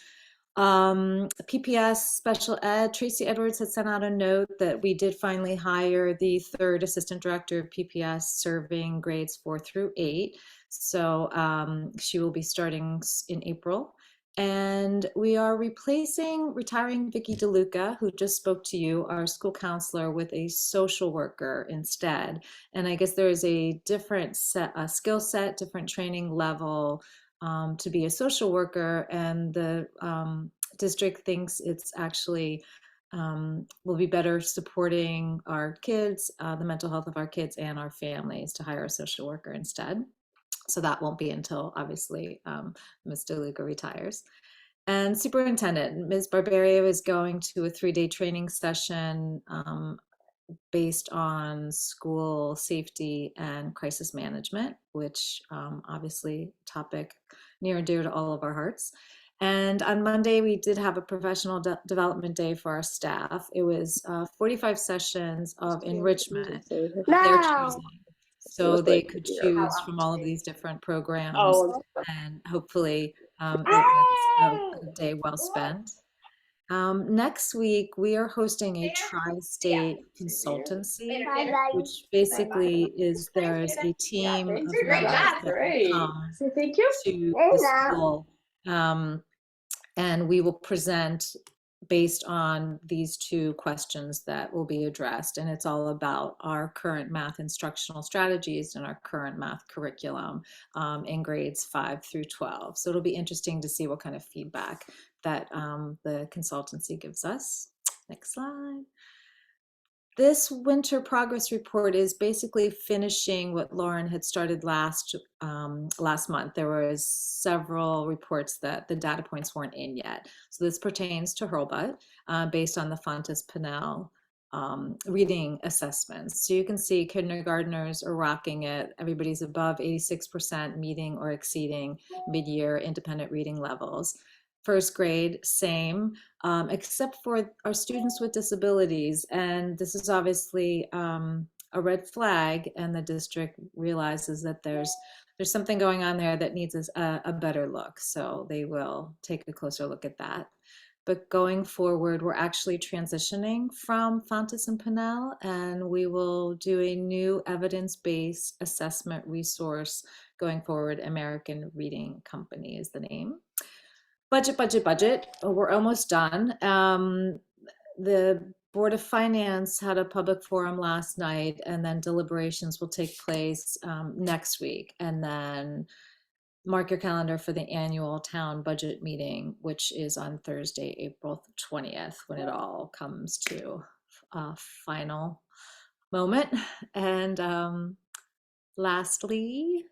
PPS Special Ed, Tracy Edwards had sent out a note that we did finally hire the third assistant director of PPS serving grades 4 through 8. So she will be starting in April. And we are retiring Vicki DeLuca, who just spoke to you, our school counselor, with a social worker instead. And I guess there is a different skill set, different training level to be a social worker, and the district thinks it's actually will be better supporting our kids, the mental health of our kids and our families, to hire a social worker instead. So that won't be until, obviously, Ms. DeLuca retires. And superintendent, Ms. Barberio is going to a 3-day training session based on school safety and crisis management, which obviously topic near and dear to all of our hearts. And on Monday, we did have a professional development day for our staff. It was 45 sessions of enrichment. They're choosing. So they could choose from all of these different programs, and hopefully it was a day well spent. Next week, we are hosting a tri-state consultancy, which basically is there's a team of members that come to the school, and we will present based on these 2 questions that will be addressed. And it's all about our current math instructional strategies and our current math curriculum in grades 5 through 12. So it'll be interesting to see what kind of feedback that the consultancy gives us. Next slide. This winter progress report is basically finishing what Lauren had started last month. There was several reports that the data points weren't in yet. So this pertains to Hurlbut based on the Fontes Pinnell reading assessments. So you can see kindergartners are rocking it. Everybody's above 86% meeting or exceeding mid-year independent reading levels. First grade, same, except for our students with disabilities. And this is obviously a red flag, and the district realizes that there's something going on there that needs a better look. So they will take a closer look at that. But going forward, we're actually transitioning from Fontes and Pinnell, and we will do a new evidence-based assessment resource going forward. American Reading Company is the name. Budget. We're almost done. The Board of Finance had a public forum last night, and then deliberations will take place next week. And then mark your calendar for the annual town budget meeting, which is on Thursday, April 20th, when it all comes to a final moment. And lastly,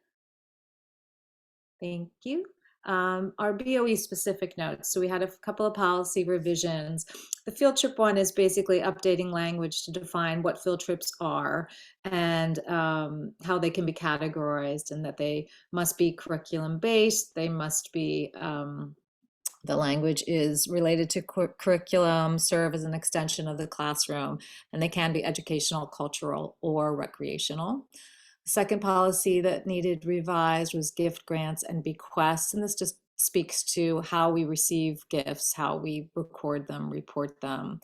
thank you. Our BOE specific notes. So we had a couple of policy revisions. The field trip one is basically updating language to define what field trips are and how they can be categorized, and that they must be curriculum based. They must be The language is related to curriculum, serve as an extension of the classroom, and they can be educational, cultural, or recreational. The second policy that needed revised was gift grants and bequests, and this just speaks to how we receive gifts, how we record them, report them.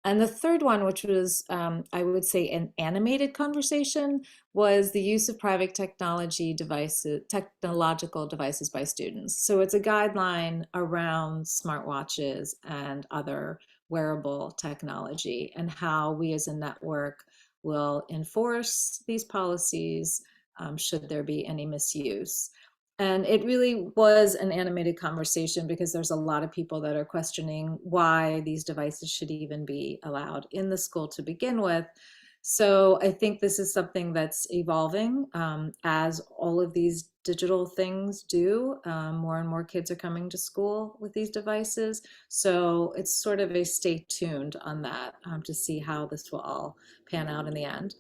And the third one, which was, I would say, an animated conversation, was the use of private technological devices by students. So it's a guideline around smartwatches and other wearable technology and how we as a network will enforce these policies should there be any misuse. And it really was an animated conversation because there's a lot of people that are questioning why these devices should even be allowed in the school to begin with. So I think this is something that's evolving as all of these digital things do. More and more kids are coming to school with these devices. So it's sort of a stay tuned on that to see how this will all pan out in the end.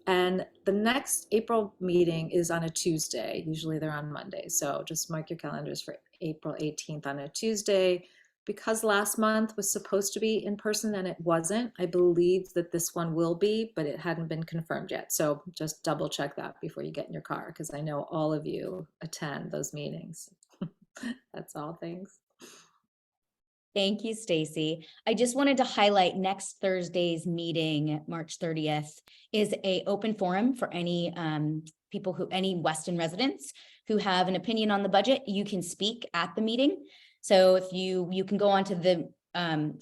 And the next April meeting is on a Tuesday. Usually they're on Monday. So just mark your calendars for April 18th on a Tuesday. Because last month was supposed to be in person and it wasn't, I believe that this one will be, but it hadn't been confirmed yet. So just double check that before you get in your car, because I know all of you attend those meetings. That's all. Thanks. Thank you, Stacy. I just wanted to highlight next Thursday's meeting, March 30th, is an open forum for any people any Weston residents who have an opinion on the budget. You can speak at the meeting. So if you can go onto the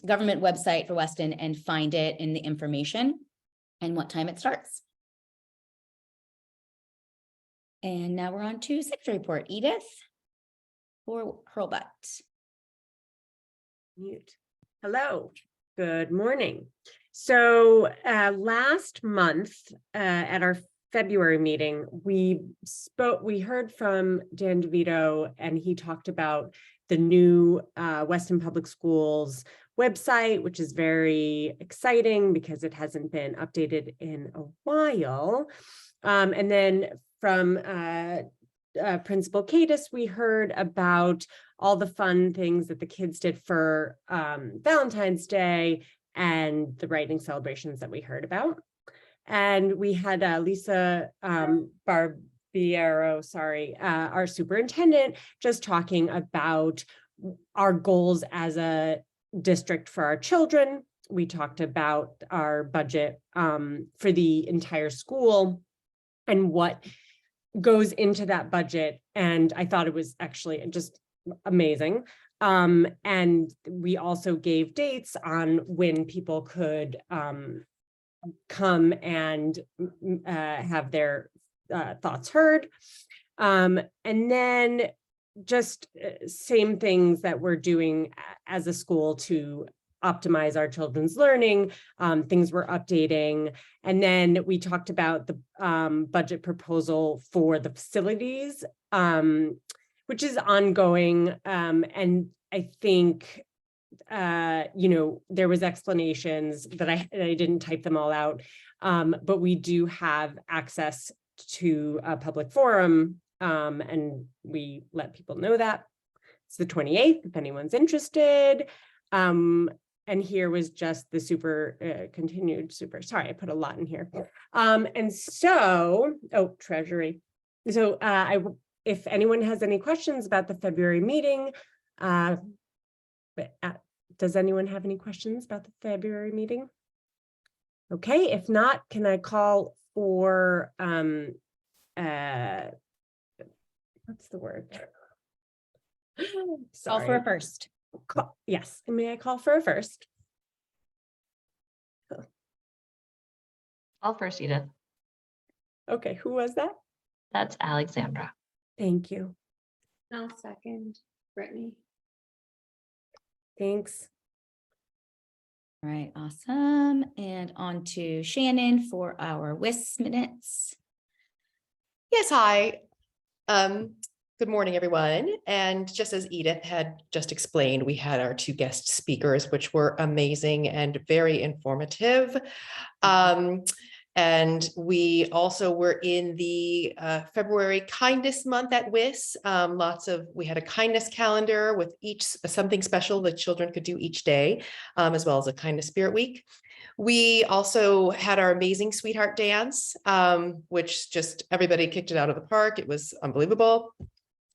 government website for Weston and find it in the information and what time it starts. And now we're on to secretary report. Edith or Hurlbut. Mute. Hello, good morning. So last month at our February meeting, we heard from Dan DeVito, and he talked about the new Weston Public Schools website, which is very exciting because it hasn't been updated in a while. And then from Principal Cadis, we heard about all the fun things that the kids did for Valentine's Day and the writing celebrations that we heard about. And we had Lisa Barbiero, our superintendent, just talking about our goals as a district for our children. We talked about our budget for the entire school and what goes into that budget. And I thought it was actually just amazing. And we also gave dates on when people could come and have their thoughts heard. And then just same things that we're doing as a school to optimize our children's learning, things we're updating. And then we talked about the budget proposal for the facilities, which is ongoing. And I think, there was explanations that I didn't type them all out, but we do have access to a public forum, and we let people know that. It's the 28th, if anyone's interested. And here was just the sorry, I put a lot in here. And so, Treasury. So if anyone has any questions about the February meeting, does anyone have any questions about the February meeting? Okay, if not, can I call for, what's the word? Call for a first. Yes, may I call for a first? I'll first, Edith. Okay, who was that? That's Alexandra. Thank you. I'll second, Brittany. Thanks. All right, awesome. And on to Shannon for our WIS minutes. Yes, hi. Good morning, everyone. And just as Edith had just explained, we had our two guest speakers, which were amazing and very informative. And And we also were in the February Kindness Month at WIS. We had a kindness calendar with something special that children could do each day, as well as a Kindness Spirit Week. We also had our amazing Sweetheart Dance, which just everybody kicked it out of the park. It was unbelievable.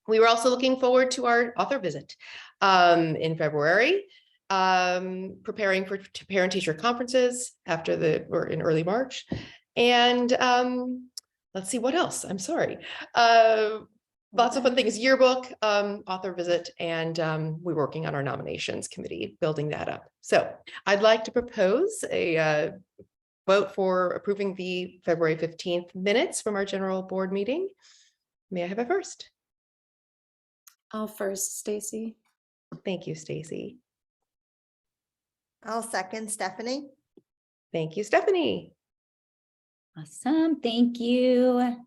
We were also looking forward to our author visit in February, preparing for parent-teacher conferences or in early March. And let's see what else. I'm sorry. Lots of fun things, yearbook, author visit, and we're working on our nominations committee, building that up. So I'd like to propose a vote for approving the February 15th minutes from our general board meeting. May I have a first? I'll first, Stacy. Thank you, Stacy. I'll second, Stephanie. Thank you, Stephanie. Awesome, thank you.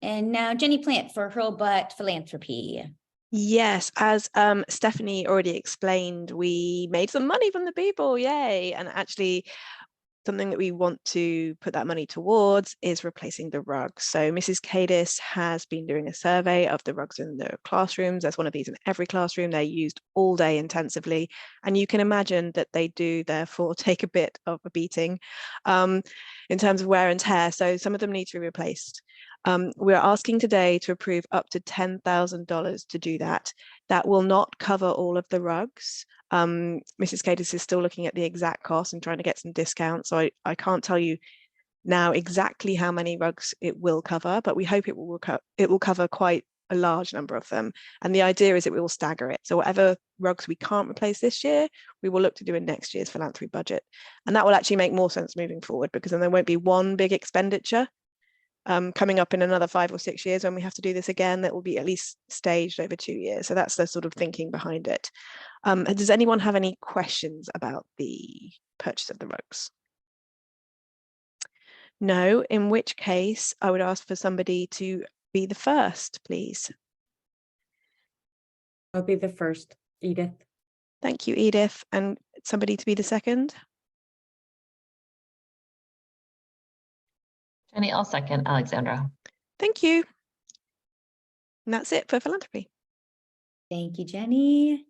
And now Jenny Plant for Hurlbut Philanthropy. Yes, as Stephanie already explained, we made some money from the people, yay! And actually, something that we want to put that money towards is replacing the rugs. So Mrs. Cadis has been doing a survey of the rugs in the classrooms. There's one of these in every classroom. They're used all day intensively. And you can imagine that they do therefore take a bit of a beating in terms of wear and tear. So some of them need to be replaced. We're asking today to approve up to $10,000 to do that. That will not cover all of the rugs. Mrs. Cadis is still looking at the exact cost and trying to get some discounts. So I can't tell you now exactly how many rugs it will cover, but we hope it will cover quite a large number of them. And the idea is that we will stagger it. So whatever rugs we can't replace this year, we will look to do in next year's philanthropy budget. And that will actually make more sense moving forward, because then there won't be one big expenditure coming up in another 5 or 6 years when we have to do this again. That will be at least staged over 2 years. So that's the sort of thinking behind it. Does anyone have any questions about the purchase of the rugs? No, in which case I would ask for somebody to be the first, please. I'll be the first, Edith. Thank you, Edith. And somebody to be the second? Jenny, I'll second Alexandra. Thank you. And that's it for philanthropy. Thank you, Jenny.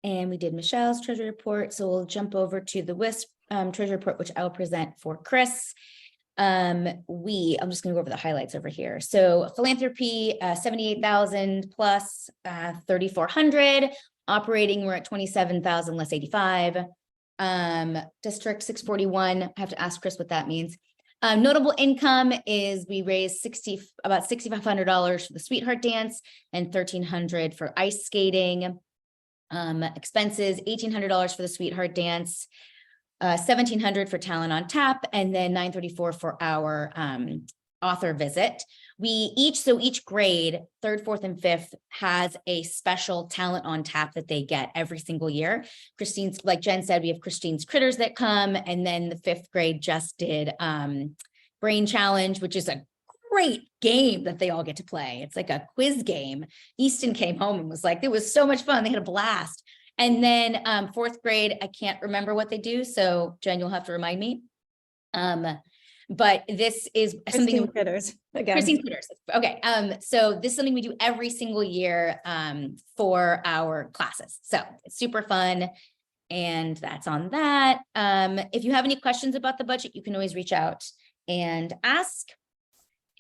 And we did Michelle's treasury report. So we'll jump over to the WIS treasury report, which I'll present for Chris. I'm just going to go over the highlights over here. So philanthropy, 78,000 plus 3,400. Operating, we're at 27,000 less 85. District 641. I have to ask Chris what that means. Notable income is we raised about $6,500 for the Sweetheart Dance and $1,300 for ice skating. Expenses, $1,800 for the Sweetheart Dance, $1,700 for Talent on Tap, and then $934 for our author visit. Each grade, 3rd, 4th, and 5th, has a special Talent on Tap that they get every single year. Christine's, like Jen said, we have Christine's Critters that come, and then the 5th grade just did Brain Challenge, which is a great game that they all get to play. It's like a quiz game. Easton came home and was like, it was so much fun. They had a blast. And then 4th grade, I can't remember what they do. So Jen, you'll have to remind me. But this is something Critters again. Christine Critters. Okay. So this is something we do every single year for our classes. So it's super fun. And that's on that. If you have any questions about the budget, you can always reach out and ask.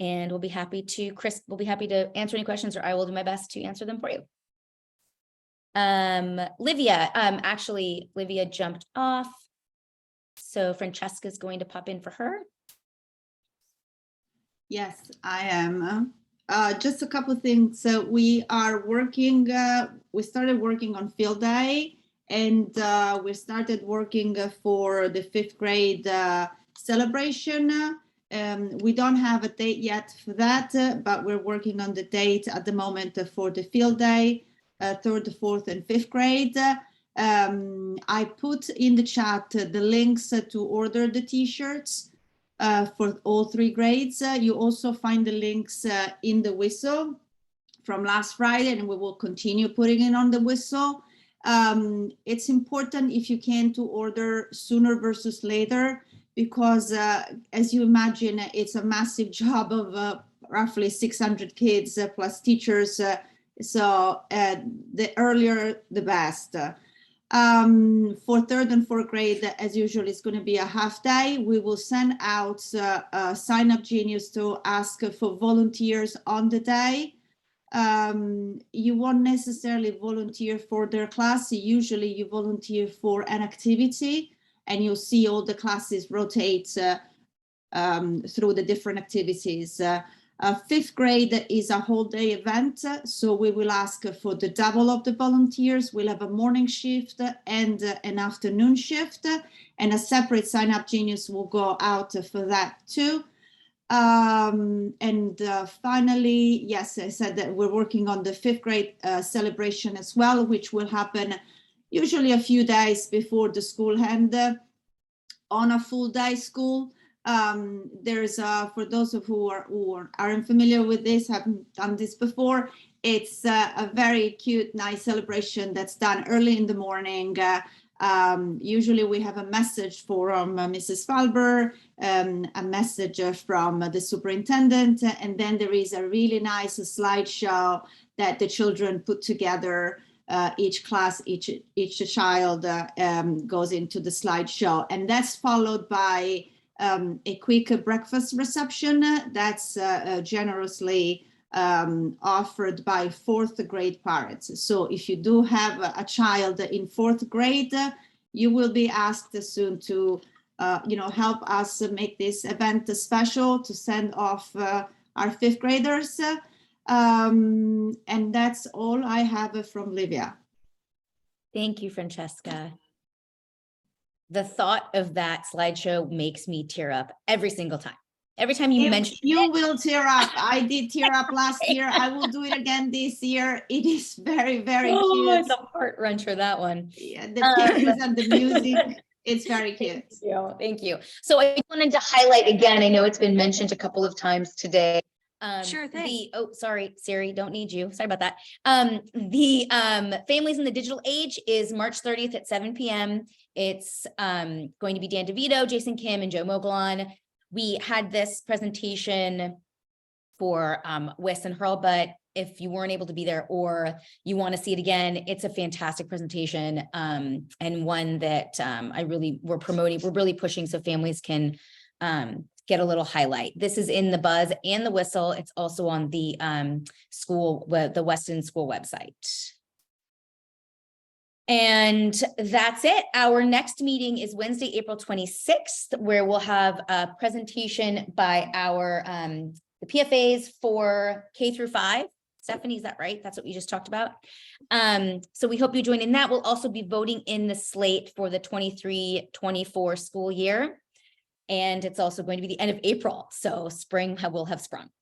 And we'll be happy to, Chris will be happy to answer any questions, or I will do my best to answer them for you. Livia, actually, Livia jumped off. So Francesca's going to pop in for her. Yes, I am. Just a couple of things. So we are working, we started working on field day, and we started working for the 5th grade celebration. We don't have a date yet for that, but we're working on the date at the moment for the field day, 3rd, 4th, and 5th grade. I put in the chat the links to order the t-shirts for all 3 grades. You also find the links in the whistle from last Friday, and we will continue putting it on the whistle. It's important, if you can, to order sooner versus later, because as you imagine, it's a massive job of roughly 600 kids plus teachers. So the earlier, the best. For third and fourth grade, as usual, it's going to be a half day. We will send out Sign Up Genius to ask for volunteers on the day. You won't necessarily volunteer for their class. Usually you volunteer for an activity, and you'll see all the classes rotate through the different activities. Fifth grade is a whole day event, so we will ask for the double of the volunteers. We'll have a morning shift and an afternoon shift, and a separate Sign Up Genius will go out for that too. Finally, yes, I said that we're working on the fifth grade celebration as well, which will happen usually a few days before the school end on a full day school. There's for those of who aren't familiar with this, haven't done this before, it's a very cute, nice celebration that's done early in the morning. Usually we have a message from Mrs. Falber, a message from the superintendent, and then there is a really nice slideshow that the children put together. Each class, each child goes into the slideshow, and that's followed by a quick breakfast reception that's generously offered by fourth grade parents. So if you do have a child in fourth grade, you will be asked soon to help us make this event special, to send off our fifth graders. And that's all I have from Livia. Thank you, Francesca. The thought of that slideshow makes me tear up every single time. Every time you mention you will tear up. I did tear up last year. I will do it again this year. It is very, very cute. It's a heart wrencher, that one. Yeah, the pictures and the music. It's very cute. Thank you. So I wanted to highlight again, I know it's been mentioned a couple of times today. Sure thing. Sorry, Siri, don't need you. Sorry about that. The Families in the Digital Age is March 30th at 7 p.m. It's going to be Dan DeVito, Jason Kim, and Joe Mogollon. We had this presentation for WIS and Hurl, but if you weren't able to be there or you want to see it again, it's a fantastic presentation and one that we're promoting, we're really pushing so families can get a little highlight. This is in the Buzz and the Whistle. It's also on the the Weston School website. And that's it. Our next meeting is Wednesday, April 26th, where we'll have a presentation by our the PFAs for K through 5. Stephanie, is that right? That's what we just talked about. So we hope you join in that. We'll also be voting in the slate for the 23-24 school year. And it's also going to be the end of April. So spring will have sprung.